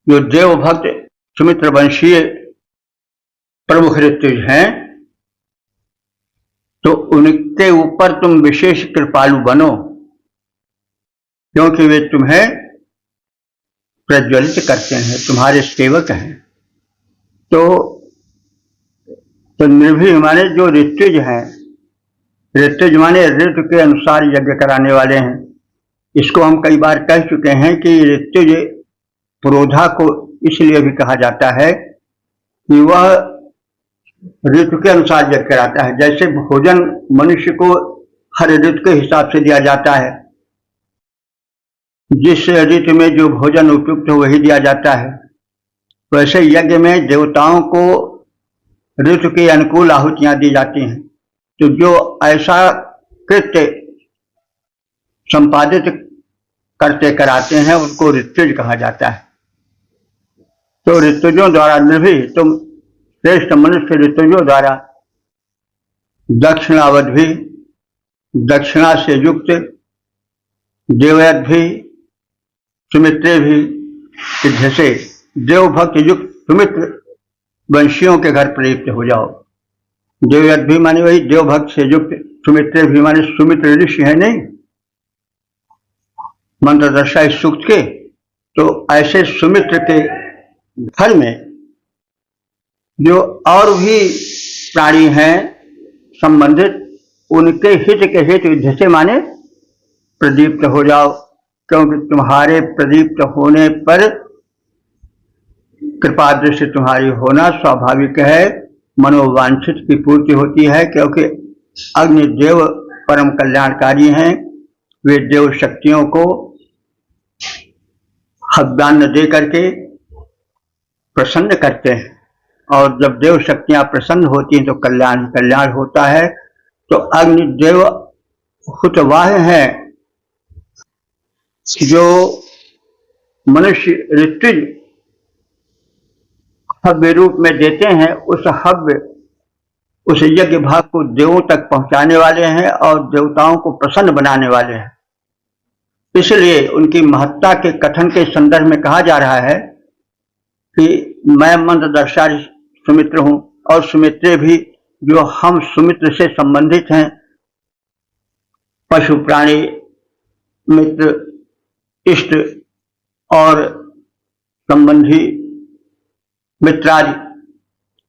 [SPEAKER 1] जो देव भक्त सुमित्र वंशीय प्रमुख ऋतुज हैं, तो उनके ऊपर तुम विशेष कृपालु बनो, क्योंकि वे तुम्हें प्रज्वलित करते हैं, तुम्हारे सेवक हैं। तो निर्भीय माने जो ऋत्विज हैं, ऋत्विज माने ऋतु के अनुसार यज्ञ कराने वाले हैं। इसको हम कई बार कह चुके हैं कि ऋत्विज पुरोधा को इसलिए भी कहा जाता है कि वह ऋतु के अनुसार यज्ञ कराता है। जैसे भोजन मनुष्य को हर ऋतु के हिसाब से दिया जाता है, जिस ऋतु में जो भोजन उपयुक्त हो वही दिया जाता है, वैसे यज्ञ में देवताओं को ऋतु के अनुकूल आहुतियां दी जाती हैं। तो जो ऐसा कृत्य संपादित करते कराते हैं उनको ऋत्विज कहा जाता है। तो ऋत्विजों द्वारा निर्भीय तुम श्रेष्ठ मनुष्य ऋत्विजों द्वारा दक्षिणावध भी, दक्षिणा से युक्त देवयत भी, सुमित्रे भी, जैसे देवभक्त युक्त सुमित्र वंशियों के घर प्रयुक्त हो जाओ। देवयत भी माने वही देवभक्त से युक्त, सुमित्रे भी माने सुमित्र ऋषि है नहीं मंत्र दर्शा इस सूक्त के। तो ऐसे सुमित्र के घर में जो और भी प्राणी हैं संबंधित, उनके हित के हित युद्ध से माने प्रदीप्त हो जाओ, क्योंकि तुम्हारे प्रदीप्त होने पर कृपा दृष्टि तुम्हारी होना स्वाभाविक है, मनोवांछित की पूर्ति होती है। क्योंकि अग्निदेव परम कल्याणकारी हैं, वे देव शक्तियों को हव्यान्न दे करके प्रसन्न करते हैं, और जब देव शक्तियां प्रसन्न होती हैं तो कल्याण कल्याण होता है। तो अग्निदेव हुतवाह हैं, जो मनुष्य ऋत्विज हव्य रूप में देते हैं, उस हव्य उस यज्ञ भाग को देवों तक पहुंचाने वाले हैं और देवताओं को प्रसन्न बनाने वाले हैं। इसलिए उनकी महत्ता के कथन के संदर्भ में कहा जा रहा है कि मैं मंत्रदर्शा सुमित्र हूं, और सुमित्रे भी जो हम सुमित्र से संबंधित हैं, पशु प्राणी मित्र इष्ट और संबंधी मित्रादि,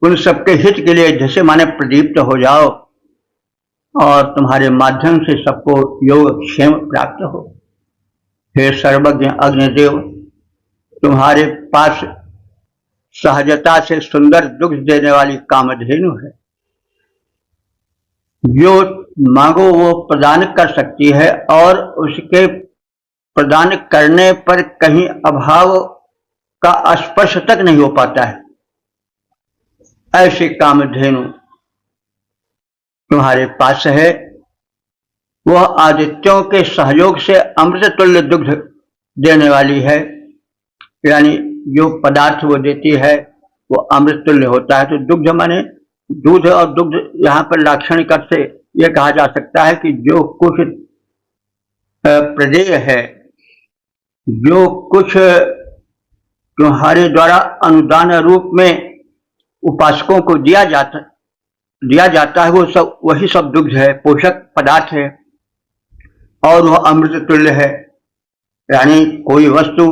[SPEAKER 1] उन सबके हित के लिए जैसे माने प्रदीप्त हो जाओ, और तुम्हारे माध्यम से सबको योग क्षेम प्राप्त हो। हे सर्वज्ञ अग्निदेव, तुम्हारे पास सहजता से सुंदर दुख देने वाली कामधेनु है, जो मांगो वो प्रदान कर सकती है, और उसके प्रदान करने पर कहीं अभाव का स्पर्श तक नहीं हो पाता है। ऐसी कामधेनु तुम्हारे पास है। वह आदित्यों के सहयोग से अमृत तुल्य दुग्ध देने वाली है, यानी जो पदार्थ वो देती है वो अमृत तुल्य होता है। तो दुग्ध माने दूध, और दुग्ध यहाँ पर लाक्षणिक अर्थ से यह कहा जा सकता है कि जो कुछ प्रदेय है, जो कुछ तुम्हारे द्वारा अनुदान रूप में उपासकों को दिया जाता है, वो सब वही सब दुग्ध है, पोषक पदार्थ है, और वह अमृत तुल्य है। यानी कोई वस्तु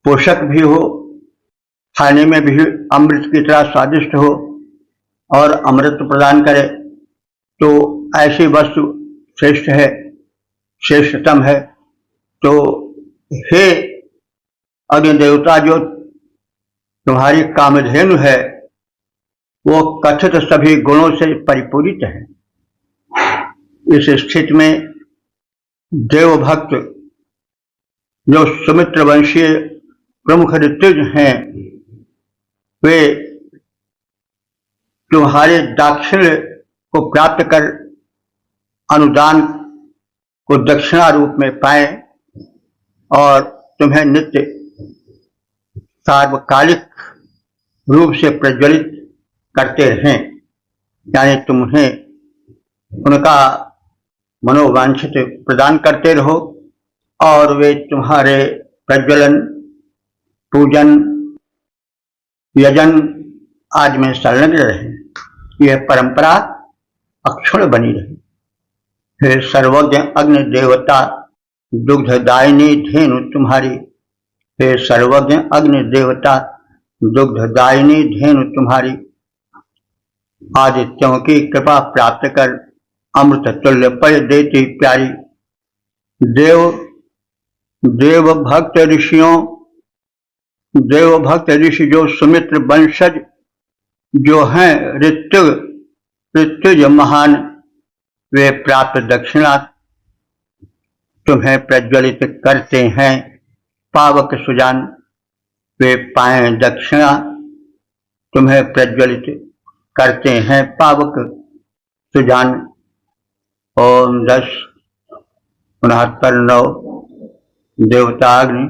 [SPEAKER 1] पोषक भी हो, खाने में भी अमृत की तरह स्वादिष्ट हो और अमृत प्रदान करे, तो ऐसी वस्तु श्रेष्ठ है, श्रेष्ठतम है। तो हे अग्नि देवता, जो तुम्हारी कामधेनु है वो कथित सभी गुणों से परिपूरित है। इस स्थिति में देवभक्त जो सुमित्र वंशीय प्रमुख ऋत्विज हैं, वे तुम्हारे दाक्षिण्य को प्राप्त कर अनुदान को दक्षिणा रूप में पाए और तुम्हें नित्य सार्वकालिक रूप से प्रज्वलित करते रहें, यानी तुम्हें उनका मनोवांछित प्रदान करते रहो और वे तुम्हारे प्रज्वलन, पूजन, यजन आदि में संलग्न रहें। यह परंपरा अक्षुण बनी रहे। हे सर्वज्ञ अग्नि देवता दुग्धदायिनी धेनु तुम्हारी, हे सर्वज्ञ अग्नि देवता दुग्धदायिनी धेनु तुम्हारी, आदित्यों की कृपा प्राप्त कर अमृत तुल्य पय देती प्यारी। देव भक्त ऋषि जो सुमित्र वंशज जो हैं ऋत्युज महान, वे प्राप्त दक्षिणा तुम्हें प्रज्वलित करते हैं पावक सुजान, वे पाएं दक्षिणा तुम्हें प्रज्वलित करते हैं पावक सुजान। ओम 10 69 9 देवता अग्नि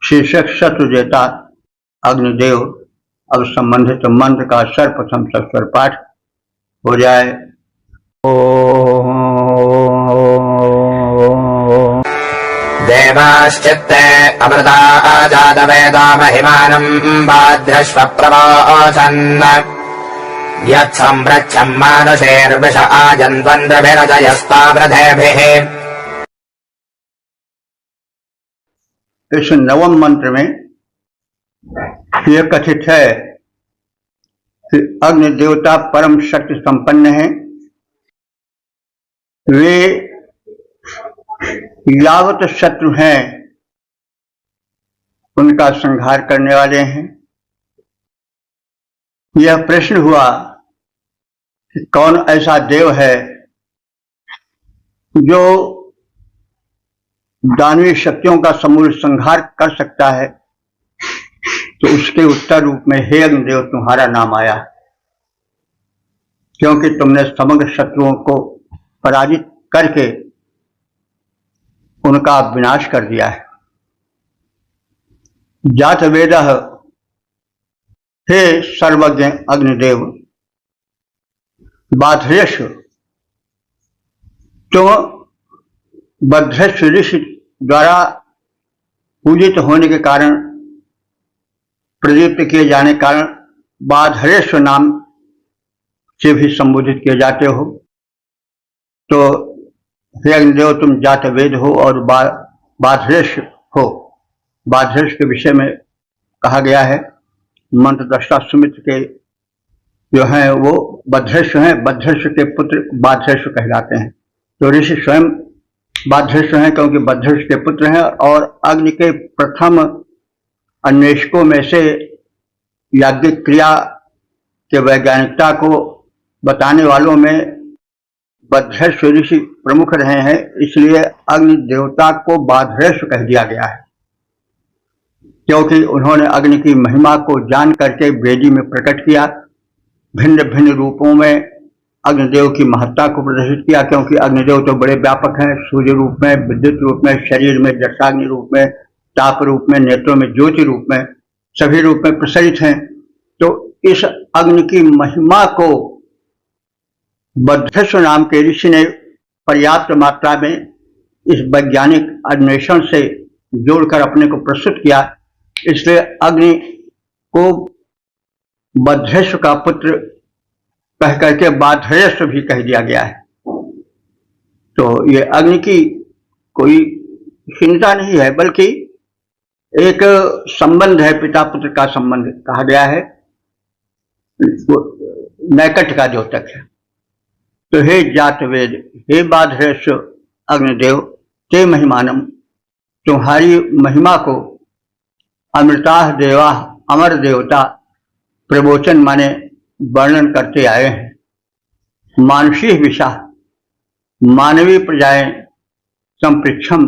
[SPEAKER 1] शीर्षक शत्रुजेता अग्निदेव। अब संबंधित मंत्र का सर्वप्रथम सस्वर पाठ हो जाए।
[SPEAKER 2] देवाश्चित्ते अमृता जातवेदा महिमानम् बाध्रश्व प्रवोचन् यत्सम्रच्छम् मानुषेर्विष आजन्वन्द्रभिरजयस्तावृधेभिः।
[SPEAKER 1] इस नवम मंत्र में यह कथित है कि अग्नि देवता परम शक्ति संपन्न है। वे यावत शत्रु हैं उनका संहार करने वाले हैं। यह प्रश्न हुआ कि कौन ऐसा देव है जो दानवीय शक्तियों का समूल संहार कर सकता है, तो उसके उत्तर रूप में हे अग्निदेव तुम्हारा नाम आया, क्योंकि तुमने समग्र शत्रुओं को पराजित करके उनका विनाश कर दिया है। जात वेदः, हे सर्वज्ञ अग्निदेव, बाध्रेषु तुम बध्रेषु ऋषि द्वारा पूजित होने के कारण, प्रदीप्त किए जाने के कारण बाधरेश्व नाम से भी संबोधित किए जाते हो। तो हे अग्निदेव तुम जात वेद हो और बाधरेश हो। बाधरेश के विषय में कहा गया है, मंत्र दृष्टा सुमित्र के जो हैं वो बध्रेश हैं, बध्रेश के पुत्र बाधरेश कहलाते हैं। तो ऋषि स्वयं बाधरेश हैं क्योंकि बध्रेश के पुत्र हैं, और अग्नि के प्रथम अन्वेषकों में से याज्ञिक क्रिया के वैज्ञानिकता को बताने वालों में बध्रेश ऋषि प्रमुख रहे हैं, इसलिए अग्नि देवता को बाधरेश कह दिया गया है, क्योंकि उन्होंने अग्नि की महिमा को जान करके वेदी में प्रकट किया। भिन्न भिन्न रूपों में अग्निदेव की महत्ता को प्रदर्शित किया, क्योंकि अग्निदेव तो बड़े व्यापक हैं, सूर्य रूप में, विद्युत रूप में, शरीर में जठाग्नि रूप में, ताप रूप में, नेत्रों में ज्योति रूप में, सभी रूप में प्रसरित हैं। तो इस अग्नि की महिमा को बध्रेश्व नाम के ऋषि ने पर्याप्त मात्रा में इस वैज्ञानिक अन्वेषण से जोड़कर अपने को प्रस्तुत किया, इसलिए अग्नि को बध्रेश्व का पुत्र कह करके बाधरेश्व भी कह दिया गया है। तो ये अग्नि की कोई हीनता नहीं है, बल्कि एक संबंध है, पिता पुत्र का संबंध कहा गया है, नैकट का द्योतक है। तो हे जातवेद, हे बाधरेश्व अग्निदेव, ते महिमानम, तुम्हारी महिमा को अमृताः देवा, अमर देवता, प्रवोचन माने वर्णन करते आए हैं। मानुषी विषा, मानवीय प्रजाएं संपृक्षम,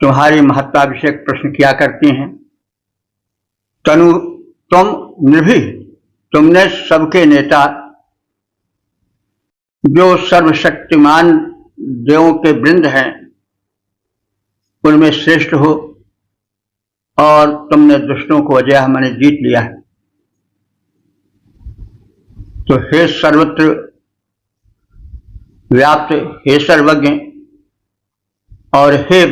[SPEAKER 1] तुम्हारी महत्ता विषयक प्रश्न किया करती हैं। तनु तुम निर्भीः, तुमने सबके नेता, जो सर्वशक्तिमान देवों के वृंद हैं उनमें श्रेष्ठ हो, और तुमने दुष्टों को अजय माने जीत लिया है। तो हे सर्वत्र व्याप्त, हे सर्वज्ञ, और हे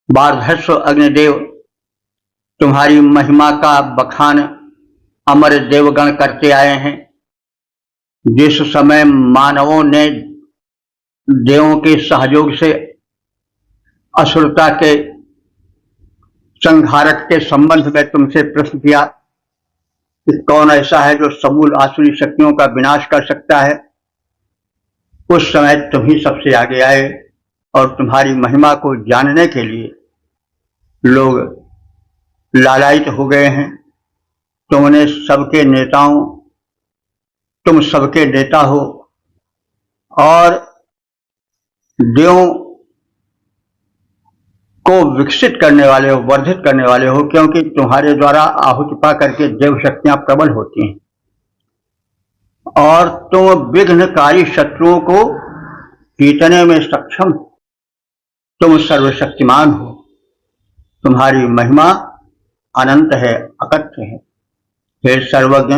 [SPEAKER 1] बाधरेश्व अग्निदेव, तुम्हारी महिमा का बखान अमर देवगण करते आए हैं। जिस समय मानवों ने देवों के सहयोग से असुरता के संहारक के संबंध में तुमसे प्रश्न किया कि कौन ऐसा है जो समूल आसुरी शक्तियों का विनाश कर सकता है, उस समय तुम ही सबसे आगे आए और तुम्हारी महिमा को जानने के लिए लोग लालायित हो गए हैं। तुम सबके नेता हो और देवों को विकसित करने वाले हो, वर्धित करने वाले हो, क्योंकि तुम्हारे द्वारा आहुति पा करके देव शक्तियां प्रबल होती हैं और तुम विघ्नकारी शत्रुओं को जीतने में सक्षम। तुम सर्वशक्तिमान हो, तुम्हारी महिमा अनंत है, अकथ्य है। हे सर्वज्ञ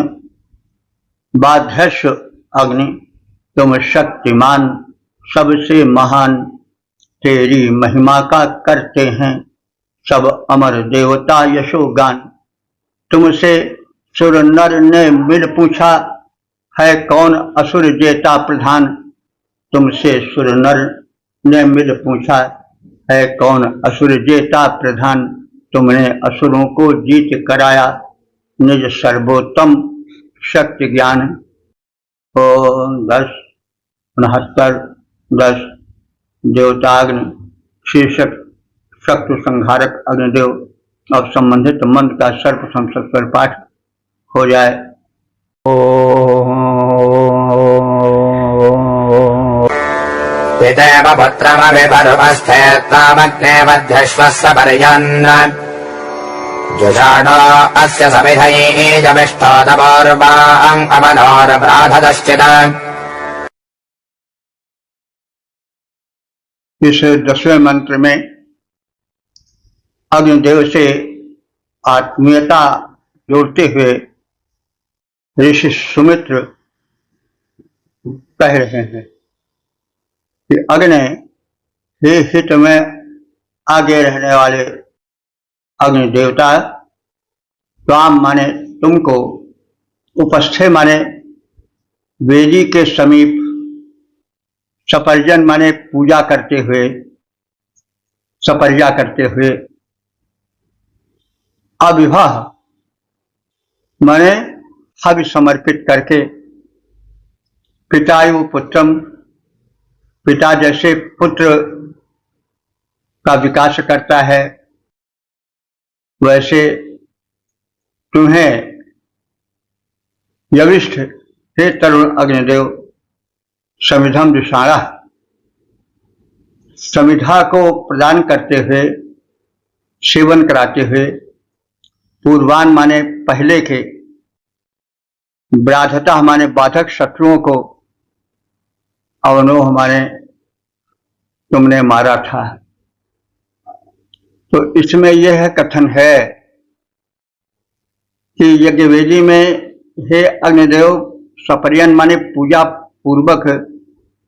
[SPEAKER 1] बाध्यक्ष अग्नि, तुम शक्तिमान सबसे महान, तेरी महिमा का करते हैं सब अमर देवता यशोगान। तुमसे सुर नर ने मिल पूछा, है कौन असुर जेता प्रधान। तुमसे सुर नर ने मिल पूछा, है कौन असुर जेता प्रधान। तुमने असुरों को जीत कराया निज सर्वोत्तम शक्ति ज्ञान। ओम 10 69 10 देवताग्नि शीर्षक शत्रु संहारक अग्निदेव। और संबंधित मंत्र का सर्प संस्कृत पाठ हो जाए।
[SPEAKER 2] पितेव पुत्रमविपरुपस्थेत्तामग्ने वध्यश्वस्य पर्यन् जुषाणो अस्य समिधयेजमिष्टोदपूर्वाम् अवनोर्ब्राधदश्चित्।
[SPEAKER 1] इस 10वें मंत्र में अग्निदेव से आत्मीयता जोड़ते हुए ऋषि सुमित्र कह रहे हैं कि अग्नि, हे हित में आगे रहने वाले अग्नि देवता, त्वाम माने तुमको, उपस्थे माने वेदी के समीप, सपर्जन माने पूजा करते हुए, सपर्या करते हुए, अविवाह माने हवि समर्पित करके, पितायु पुत्रम, पिता जैसे पुत्र का विकास करता है वैसे तुम्हें यविष्ठ, हे तरुण अग्निदेव, समिधम दुषाणा, समिधा को प्रदान करते हुए, सेवन कराते हुए, पूर्वान माने पहले के, ब्राधता माने बाधक शत्रुओं को, अवनोह माने तुमने मारा था। तो इसमें यह कथन है कि यज्ञवेदी में हे अग्निदेव, सपर्यन माने पूजा पूर्वक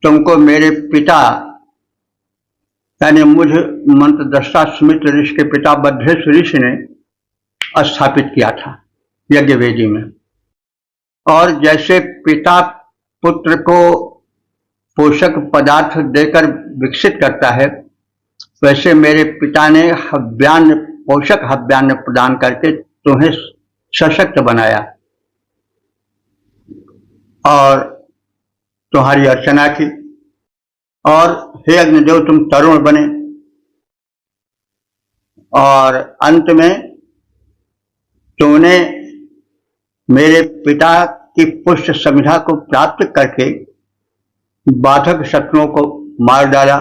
[SPEAKER 1] तुमको मेरे पिता यानी मुझ मंत्रदृष्टा सुमित्र ऋषि के पिता बद्धेश ऋषि ने स्थापित किया था यज्ञवेदी में। और जैसे पिता पुत्र को पोषक पदार्थ देकर विकसित करता है, वैसे मेरे पिता ने हव्यान्न, पोषक हव्यान्न प्रदान करके तुम्हें सशक्त बनाया और तुम्हारी अर्चना की। और हे अग्निदेव, तुम तरुण बने और अंत में तुमने मेरे पिता की पुष्ट समिधा को प्राप्त करके बाधक शत्रुओं को मार डाला।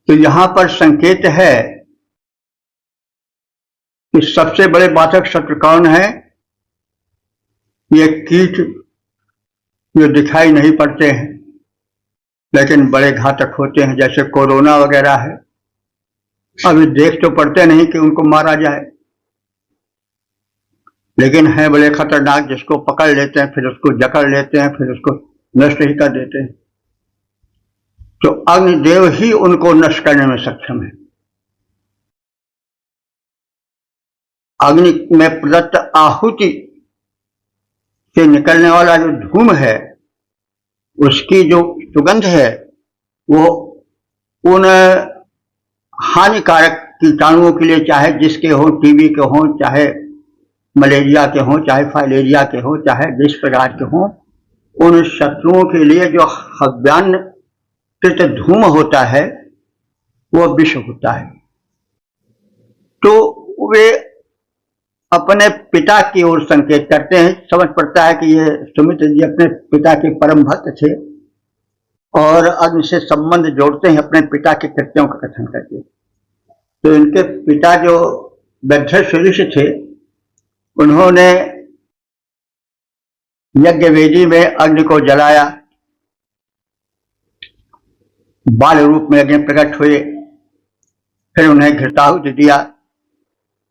[SPEAKER 1] तो यहां पर संकेत है कि सबसे बड़े बाधक शत्रु कौन है? ये कीट जो दिखाई नहीं पड़ते हैं लेकिन बड़े घातक होते हैं, जैसे कोरोना वगैरह है। अभी देख तो पड़ते नहीं कि उनको मारा जाए, लेकिन है बड़े खतरनाक, जिसको पकड़ लेते हैं फिर उसको जकड़ लेते हैं, फिर उसको नष्ट ही कर देते हैं। तो अग्निदेव ही उनको नष्ट करने में सक्षम है। अग्नि में प्रदत्त आहुति से निकलने वाला जो धूम है, उसकी जो सुगंध है, वो उन हानिकारक कीटाणुओं के लिए, चाहे जिसके हो, टीबी के हो, चाहे मलेरिया के हो, चाहे फाइलेरिया के हो, चाहे जिस प्रकार के हो, उन शत्रुओं के लिए जो हव्यान्नकृत धूम होता है वो विष होता है। तो वे अपने पिता की ओर संकेत करते हैं। समझ पड़ता है कि ये सुमित्र जी अपने पिता के परम भक्त थे और अग्नि से संबंध जोड़ते हैं अपने पिता के कृत्यों का कथन करके। तो इनके पिता जो बद्धेश्वर ऋषि थे, उन्होंने यज्ञ वेदी में अग्नि को जलाया, बाल रूप में अग्नि प्रकट हुए, फिर उन्हें घृताहुति दिया,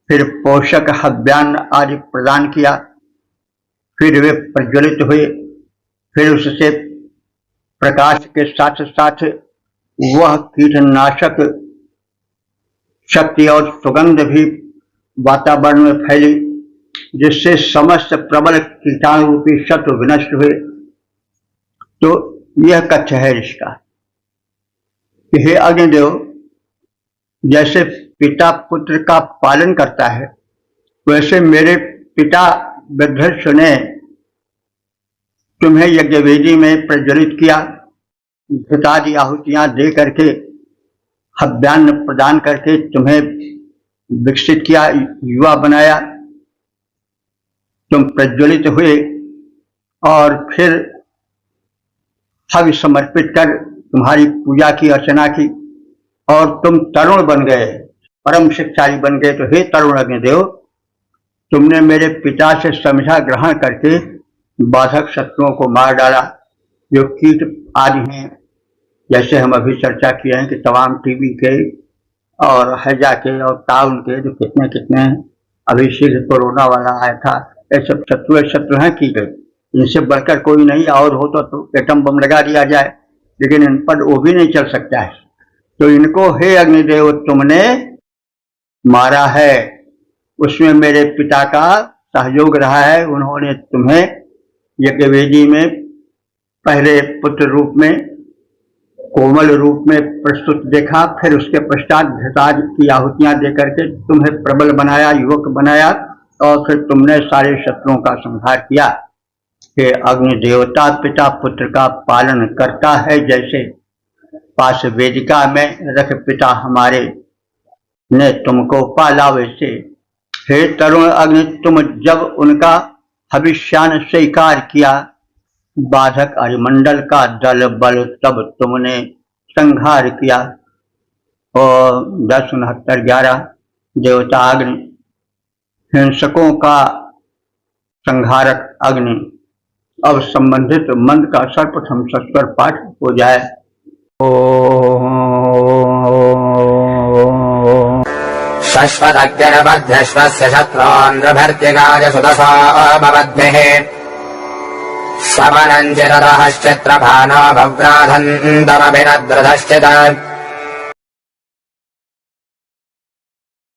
[SPEAKER 1] फिर पोषक हव्यान्न आदि प्रदान किया, फिर वे प्रज्वलित हुए, फिर उससे प्रकाश के साथ साथ वह कीटनाशक शक्ति और सुगंध भी वातावरण में फैली, जिससे समस्त प्रबल कीटाणु रूपी शत्रु विनष्ट हुए। तो यह कथ्य है इसका कि हे अग्निदेव, जैसे पिता पुत्र का पालन करता है, वैसे मेरे पिता बद्धेश्वर ने तुम्हें यज्ञ वेदी में प्रज्वलित किया, घृतादि आहुतियां दे करके, हव्यान्न प्रदान करके तुम्हें विकसित किया, युवा बनाया, तुम प्रज्वलित हुए और फिर हवि समर्पित कर तुम्हारी पूजा की, अर्चना की और तुम तरुण बन गए, परम शिक्षारी बन गए। तो हे तरुण अग्निदेव, तुमने मेरे पिता से समझा ग्रहण करके बाधक शत्रुओं को मार डाला, जो कीट आदि हैं, जैसे हम अभी चर्चा किए हैं कि तमाम टीबी के और हैजा के और ताउन के जो कितने कितने हैं, अभी शीघ्र कोरोना वाला आया था, ये सब शत्रु हैं कीट, इनसे बढ़कर कोई नहीं। और हो तो एटम बम लगा दिया जाए, लेकिन इन पर वो भी नहीं चल सकता है। तो इनको हे अग्निदेव तुमने मारा है, उसमें मेरे पिता का सहयोग रहा है। उन्होंने तुम्हें यज्ञ वेदी में पहले पुत्र रूप में, कोमल रूप में प्रस्तुत देखा, फिर उसके पश्चात घृतादि की आहुतियां देकर के तुम्हें प्रबल बनाया, युवक बनाया, और फिर तुमने सारे शत्रुओं का संहार किया। कि अग्नि देवता पिता पुत्र का पालन करता है, जैसे पास वेदिका में रख पिता हमारे ने तुमको पाला, वैसे हे तरुण अग्नि, तुम जब उनका हविष्यान स्वीकार किया, बाधक अरिमंडल का दल बल तब तुमने संहार किया। और 10-69-11 देवता अग्नि, हिंसकों का संहारक अग्नि। अब संबंधित मंत्र का सर्वप्रथम सस्वर पाठ हो जाए।
[SPEAKER 2] शश्वदग्निर्बध्यश्वस्य शत्रून्नृभर्त्यगाय सुदशा भवद्भिः समनञ्जिरदहश्चित्रभानो भव्राधन्तमभिनद्रधश्चित्।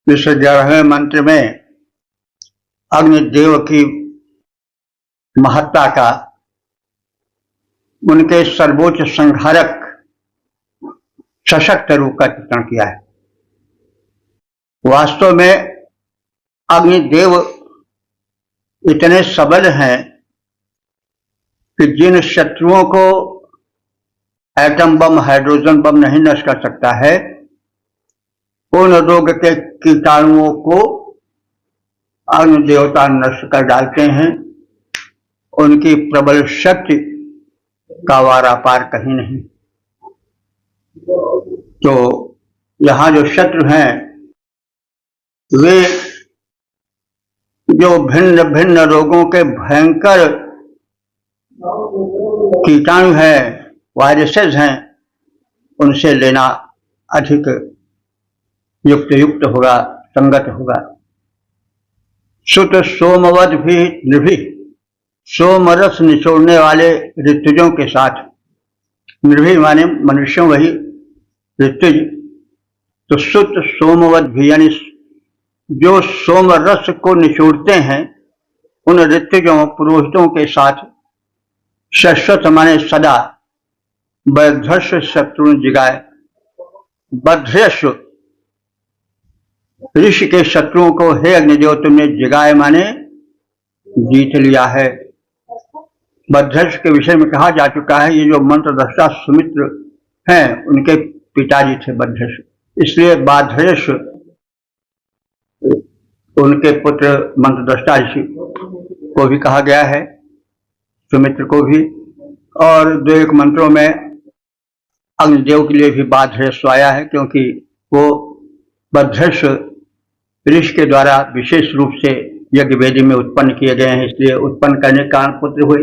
[SPEAKER 1] इस 11वें मंत्र में अग्निदेव की महत्ता का, उनके सर्वोच्च संहारक सशक्त रूप का चित्रण किया है। वास्तव में अग्निदेव इतने सबल हैं कि जिन शत्रुओं को एटम बम, हाइड्रोजन बम नहीं नष्ट कर सकता है, उन रोग के कीटाणुओं को अग्नि देवता नष्ट कर डालते हैं। उनकी प्रबल शक्ति का वारा पार कहीं नहीं। तो यहाँ जो शत्रु हैं, वे जो भिन्न भिन्न रोगों के भयंकर कीटाणु हैं, वायरसेस हैं, उनसे लेना अधिक युक्त होगा, संगत होगा। सुत सोमवद भी निर्भी, सोमरस निचोड़ने वाले ऋतुजों के साथ, निर्भी माने मनुष्यों, वही ऋतुज। तो सुत सोमवद भी यानी जो सोमरस को निचोड़ते हैं, उन ऋतुजों पुरोहितों के साथ शाश्वत माने सदा बद्धर्ष शत्रु जिगाए। बद्धर्ष ऋषि के शत्रुओं को हे अग्निदेव तुमने जिगाए माने जीत लिया है। बद्धर्ष के विषय में कहा जा चुका है, ये जो मंत्र दृष्टा सुमित्र हैं उनके पिताजी थे बद्धर्ष, इसलिए बाधर्ष उनके पुत्र मंत्र दृष्टा ऋषि को भी कहा गया है, सुमित्र को भी। और दो एक मंत्रों में अग्निदेव के लिए भी बाधर्ष आया है, क्योंकि वो बद्धर्ष ऋषि के द्वारा विशेष रूप से यज्ञ वेदी में उत्पन्न किए गए हैं, इसलिए उत्पन्न करने के कारण पुत्र हुए।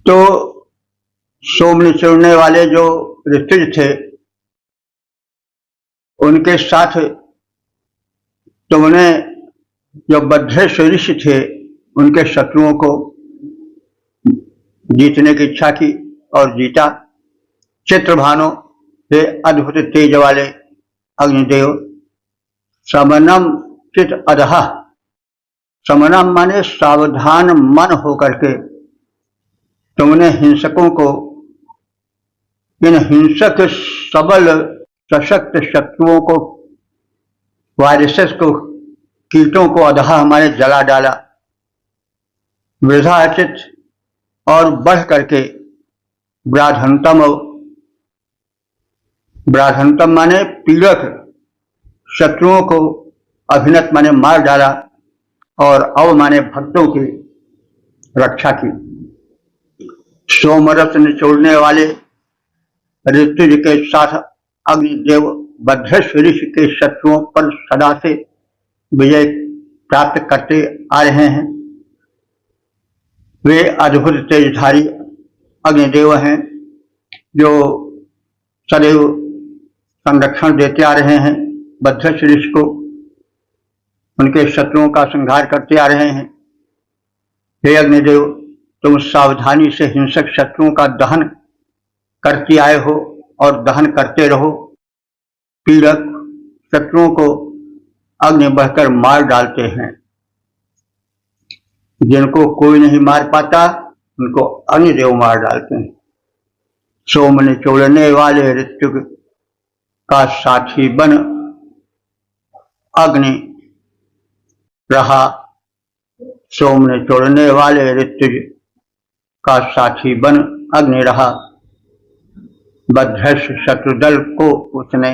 [SPEAKER 1] तो सोमनी चुड़ने वाले जो ऋतुज थे उनके साथ तुमने जो बद्धर्ष ऋषि थे उनके शत्रुओं को जीतने की इच्छा की और जीता। चित्रभानु हे अद्भुत तेज वाले अग्निदेव, समनम चित अदह, समनम माने सावधान मन होकर के तुमने हिंसकों को, इन हिंसक सबल सशक्त शत्रुओं को, वायरसेस को, कीटों को अदह हमारे जला डाला। वृद्धाचित और बढ़ करके ब्राधंतम, ब्राधंतम माने पीड़क शत्रुओं को अभिनत माने मार डाला, और अव माने भक्तों की रक्षा की। सोमरस निचोड़ने वाले ऋतुज के साथ अग्निदेव बद्धर्ष ऋषि के शत्रुओं पर सदा से विजय प्राप्त करते आ रहे हैं। वे अद्भुत तेजधारी अग्निदेव हैं जो सदैव संरक्षण देते आ रहे हैं बद्धर्ष ऋषि को, उनके शत्रुओं का संहार करते आ रहे हैं। हे अग्निदेव, तुम सावधानी से हिंसक शत्रुओं का दहन करते आए हो और दहन करते रहो। पीड़क शत्रुओं को अग्नि बहकर मार डालते हैं, जिनको कोई नहीं मार पाता उनको अग्निदेव मार डालते हैं। सोम निचोड़ने वाले ऋतु का साथी बन अग्नि रहा। सोम निचोड़ने वाले ऋतु का साथी बन अग्नि रहा। बद्धर्ष शत्रुदल को उसने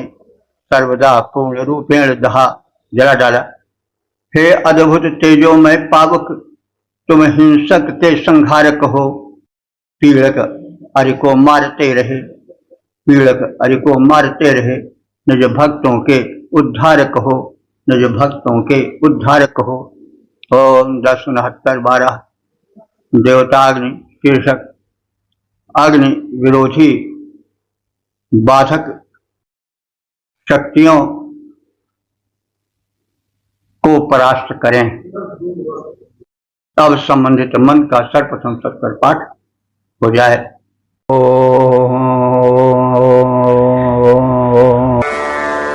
[SPEAKER 1] सर्वदा पूर्ण रूपेण दहा, जला डाला। हे अद्भुत तेजोमय पावक, तुम हिंसक के संहारक हो। पीड़क अरि को मारते रहे, पीड़क अरि को मारते रहे। निज भक्तों के उद्धारक हो, निज भक्तों के उद्धारक हो। ओम 10, 69, 12 देवताग्नि शीर्षक अग्नि विरोधी बाधक शक्तियों को परास्त करें। अब संबंधित मंत्र का सर्वप्रथम सत्कर पाठ हो जाए।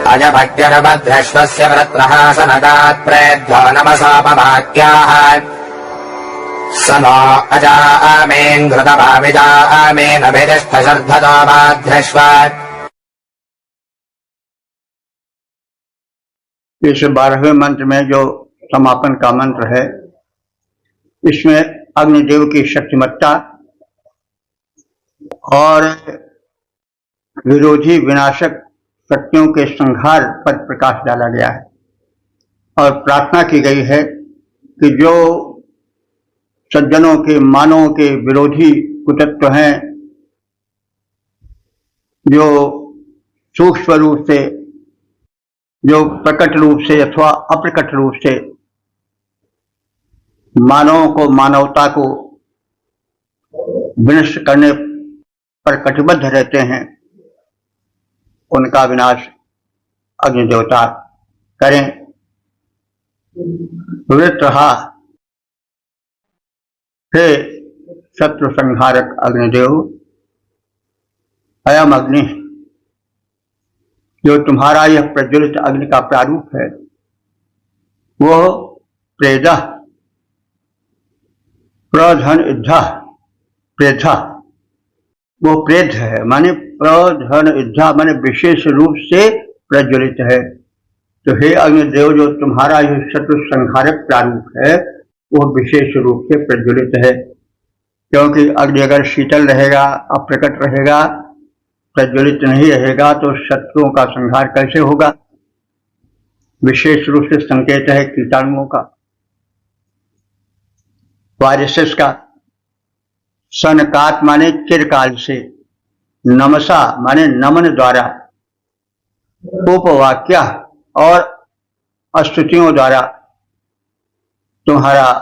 [SPEAKER 2] अजभक्त्यर्भद्रश्वस्य वृत्रः सनगात् प्रेभ्यो नमसापवाक्याः स नो अजामेन्घृतभाविजामेनभिरिष्ठशर्धतो बाध्यश्व।
[SPEAKER 1] इस 12वें मंत्र में जो समापन का मंत्र है, इसमें अग्निदेव की शक्तिमत्ता और विरोधी विनाशक शक्तियों के संहार पर प्रकाश डाला गया है और प्रार्थना की गई है कि जो सज्जनों के, मानवों के विरोधी कुतत्व हैं, जो सूक्ष्म रूप से, जो प्रकट रूप से अथवा अप्रकट रूप से मानवों को, मानवता को विनष्ट करने पर कटिबद्ध रहते हैं, उनका विनाश अग्निदेवता करें। वृत्रहा, हे शत्रु संहारक अग्निदेव, अयम अग्नि, जो तुम्हारा यह प्रज्वलित अग्नि का प्रारूप है, वो प्रेदा प्रधन इद्धा प्रेधा, वो प्रेध है माने प्रधन इद्धा माने विशेष रूप से प्रज्वलित है। तो हे अग्निदेव, जो तुम्हारा यह शत्रु संहारक प्रारूप है वो विशेष रूप से प्रज्वलित है, क्योंकि अग्नि अगर शीतल रहेगा, अप्रकट रहेगा, प्रज्वलित नहीं रहेगा तो शत्रुओं का संहार कैसे होगा। विशेष रूप से संकेत है कीटाणुओं का, वायरसेस का। सनकात माने चिरकाल से, नमसा माने नमन द्वारा, उपवाक्य और स्तुतियों द्वारा तुम्हारा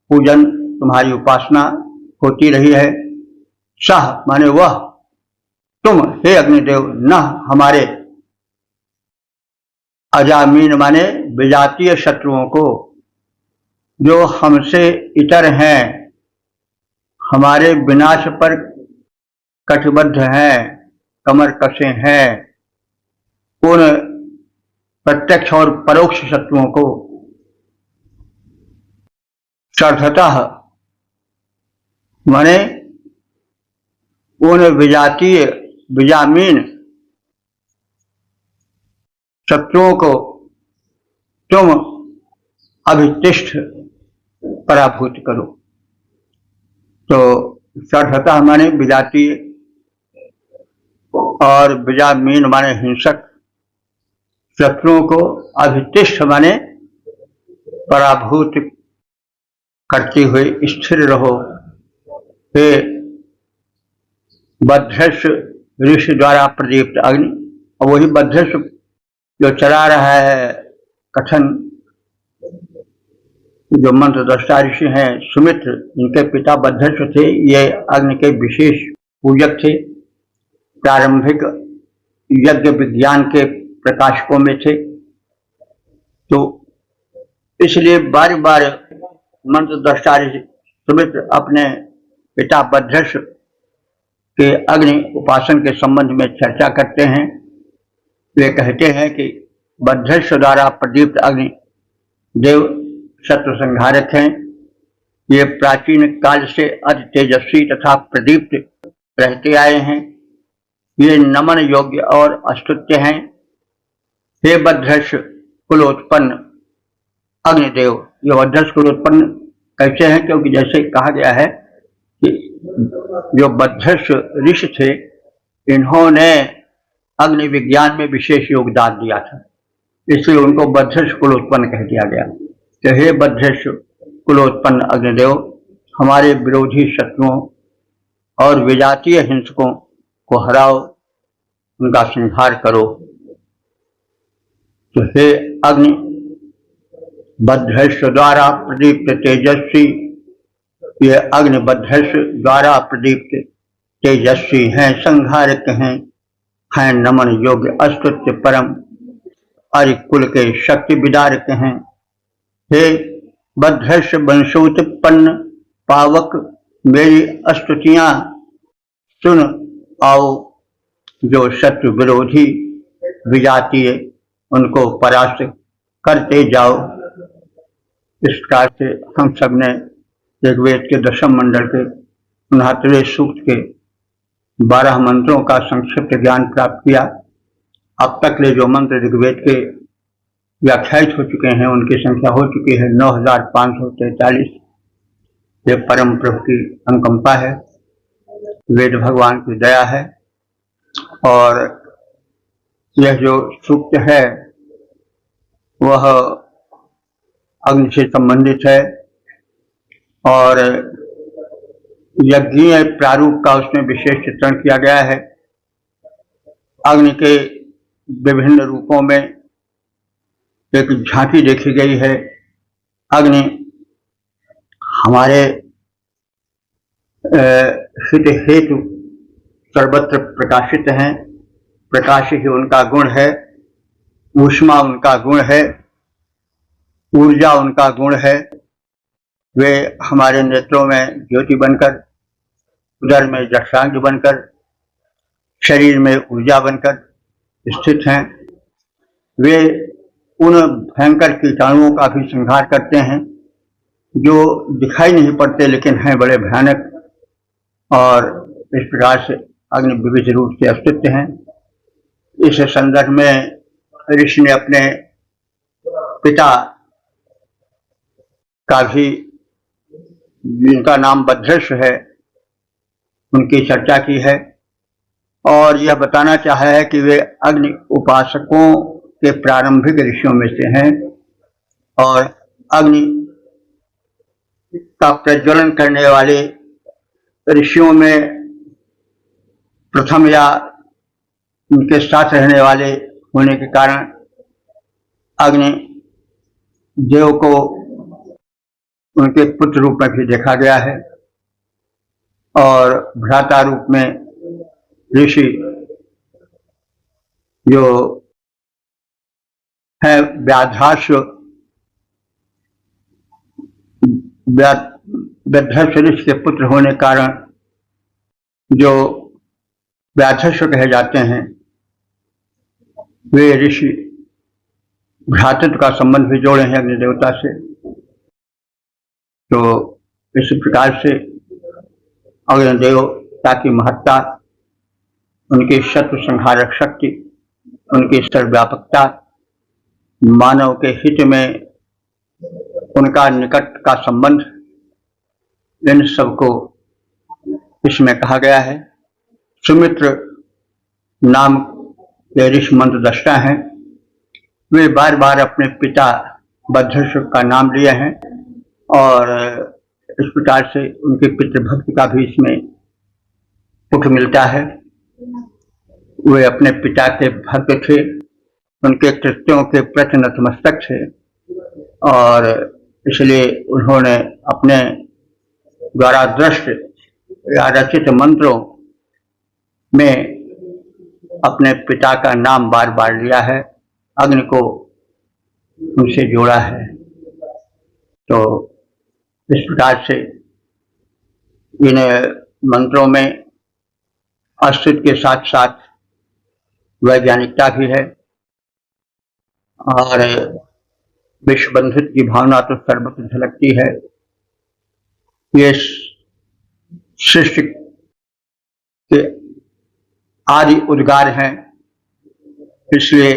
[SPEAKER 1] पूजन, तुम्हारी उपासना होती रही है। सह माने वह, तुम हे अग्निदेव, न हमारे, अजामीन माने विजातीय शत्रुओं को, जो हमसे इतर हैं, हमारे विनाश पर कटिबद्ध हैं, कमर कसे हैं, उन प्रत्यक्ष और परोक्ष शत्रुओं को श्रद्धतः माने उन विजातीय विजामीन शत्रुओं को तुम अभितिष्ठ पराभूत करो। तो श्रद्धतः माने विजातीय और विजामीन माने हिंसक शत्रुओं को अभितिष्ठ माने पराभूत करते हुए स्थिर रहो। हे बद्धृष ऋषि द्वारा प्रदीप्त अग्नि, और वही बद्धृष जो चला रहा है कथन, जो मंत्र दृष्टा ऋषि हैं सुमित्र, इनके पिता बद्धृष थे। ये अग्नि के विशेष पूजक थे, प्रारंभिक यज्ञ विज्ञान के प्रकाशकों में थे। तो इसलिए बार बार मंत्र दृष्टा ऋषि सुमित्र अपने पिता बद्धृष के अग्नि उपासन के संबंध में चर्चा करते हैं। वे कहते हैं कि बद्धृष द्वारा प्रदीप्त अग्नि देव शत्रु संहारक हैं। ये प्राचीन काल से अति तेजस्वी तथा प्रदीप्त रहते आए हैं। ये नमन योग्य और अस्तुत्य हैं। हे बद्धृष कुलोत्पन्न अग्निदेव, ये बद्धृष कुलोत्पन्न कैसे हैं? क्योंकि जैसे कहा गया है कि जो बद्धृष ऋषि थे, इन्होंने अग्नि विज्ञान में विशेष योगदान दिया था, इसलिए उनको बद्धृष कुलोत्पन्न कह दिया गया। तो हे बद्धृष कुलोत्पन्न अग्निदेव, हमारे विरोधी शत्रुओं और विजातीय हिंसकों को हराओ, उनका संहार करो। तो हे अग्नि बद्धृष द्वारा प्रदीप्त तेजस्वी, ये अग्नि बद्धृष द्वारा प्रदीप्त तेजस्वी हैं, संहारक हैं नमन योग्य अस्तुत्य परम, आर्य कुल के शक्ति विदारक हैं। हे बद्धृष वंशोत्पन्न पावक, मेरी स्तुतियां सुन आओ। जो शत्रु विरोधी विजातीय, उनको परास्त करते जाओ। इस प्रकार से हम सब ने ऋग्वेद के दशम मंडल के 69वें सूक्त के 12 मंत्रों का संक्षिप्त ज्ञान प्राप्त किया। अब तक ले जो मंत्र ऋग्वेद के व्याख्यायित हो चुके हैं उनकी संख्या हो चुकी है 9543। ये परम प्रभु की अनुकंपा है, वेद भगवान की दया है। और यह जो सूक्त है वह अग्नि से संबंधित है और यज्ञीय प्रारूप का उसमें विशेष चित्रण किया गया है। अग्नि के विभिन्न रूपों में एक झांकी देखी गई है। अग्नि हमारे हित हेतु सर्वत्र प्रकाशित हैं। प्रकाश ही उनका गुण है, ऊष्मा उनका गुण है, ऊर्जा उनका गुण है। वे हमारे नेत्रों में ज्योति बनकर, उदर में जठरांग बनकर, शरीर में ऊर्जा बनकर स्थित हैं। वे उन भयंकर कीटाणुओं का भी संहार करते हैं जो दिखाई नहीं पड़ते लेकिन हैं बड़े भयानक। और इस प्रकार से अग्नि विविध रूप से अस्तित्व हैं। इस संदर्भ में ऋषि ने अपने पिता का भी, जिनका नाम बद्रश्व है, उनकी चर्चा की है और यह बताना चाहा है कि वे अग्नि उपासकों के प्रारंभिक ऋषियों में से हैं और अग्नि का प्रज्वलन करने वाले ऋषियों में प्रथम या उनके साथ रहने वाले होने के कारण अग्नि देव को उनके पुत्र रूप में भी देखा गया है और भ्राता रूप में ऋषि जो है व्याधाश्व ऋषि के पुत्र होने के कारण जो व्याधश्व कहे जाते हैं, वे ऋषि भ्रातृत्व का संबंध भी जोड़े हैं अग्नि देवता से। तो इस प्रकार से अग्नि देवता की महत्ता, उनकी शत्रु संहारक शक्ति, उनकी सर्वव्यापकता, मानव के हित में उनका निकट का संबंध, इन सबको इसमें कहा गया है। सुमित्र नाम के ऋषि मंत्रद्रष्टा हैं, वे बार बार अपने पिता बद्रश्व का नाम लिए हैं और इस प्रकार से उनके पितृभक्ति का भी इसमें पुष्ट मिलता है। वे अपने पिता के भक्त थे, उनके कृत्यों के प्रति नतमस्तक थे और इसलिए उन्होंने अपने द्वारा दृष्ट या रचित मंत्रों में अपने पिता का नाम बार बार लिया है, अग्नि को उनसे जोड़ा है। तो इस प्रकार से इन मंत्रों में अस्तित्व के साथ साथ वैज्ञानिकता भी है और विश्व बंधुत्व की भावना तो सर्वत्र झलकती है। ये सृष्टि के आदि उद्गार हैं, इसलिए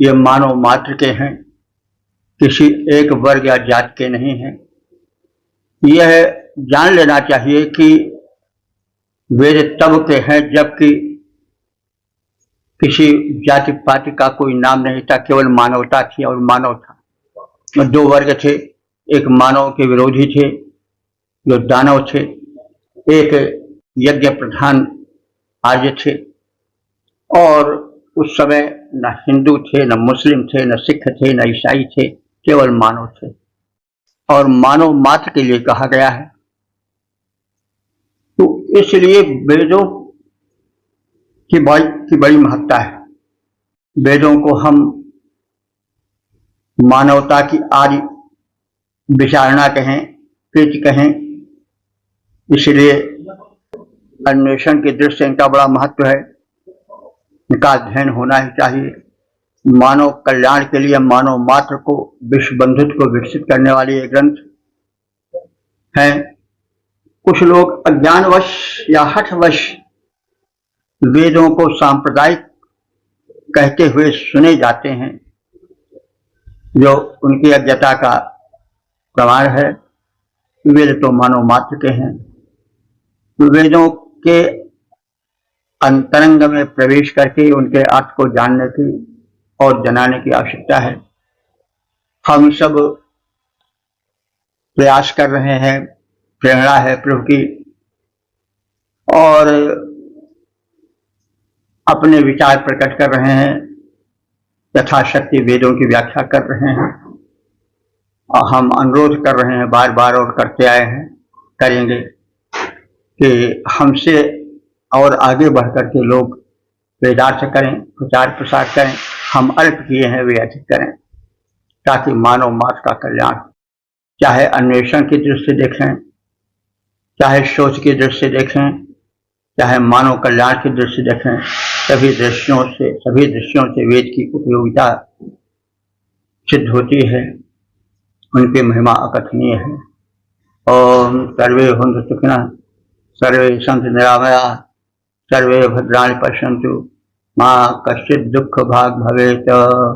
[SPEAKER 1] ये मानव मात्र के हैं, किसी एक वर्ग या जाति के नहीं हैं। यह जान लेना चाहिए कि वेद तब के हैं जबकि किसी जाति पाति का कोई नाम नहीं था, केवल मानवता थी और मानव था। दो वर्ग थे, एक मानव के विरोधी थे जो दानव थे, एक यज्ञ प्रधान आर्य थे और उस समय न हिंदू थे, न मुस्लिम थे, न सिख थे, न ईसाई थे, केवल मानव थे और मानव मात्र के लिए कहा गया है। तो इसलिए वेदों की बड़ी महत्ता है। वेदों को हम मानवता की आदि विचारणा कहें, कृति कहें, इसलिए अन्वेषण की दृष्टि से इनका बड़ा महत्व है, इनका अध्ययन होना ही चाहिए। मानव कल्याण के लिए मानव मात्र को, विश्व बंधुत्व को विकसित करने वाली ये ग्रंथ हैं। कुछ लोग अज्ञानवश या हठवश वेदों को सांप्रदायिक कहते हुए सुने जाते हैं, जो उनकी अज्ञता का प्रमाण है। वेद तो मानव मात्र के हैं। वेदों के अंतरंग में प्रवेश करके उनके अर्थ को जानने की और जनाने की आवश्यकता है। हम सब प्रयास कर रहे हैं, प्रेरणा है प्रभु की, और अपने विचार प्रकट कर रहे हैं, यथाशक्ति वेदों की व्याख्या कर रहे हैं और हम अनुरोध कर रहे हैं बार बार और करते आए हैं, करेंगे कि हमसे और आगे बढ़ करके लोग वेदार्थ करें, प्रचार प्रसार करें। हम अल्प किए हैं, वे अधिक करें, ताकि मानव मात्र का कल्याण, चाहे अन्वेषण की दृष्टि से देखें, चाहे सोच की दृष्टि से देखें, चाहे मानव कल्याण की दृष्टि से देखें, सभी दृष्टियों से वेद की उपयोगिता सिद्ध होती है, उनकी महिमा अकथनीय है। ओम सर्वे भवन्तु सुखिनः, सर्वे सन्तु निरामयाः, सर्वे भद्राणि पश्यन्तु, मा कश्चित् दुःख भाग् भवेत्।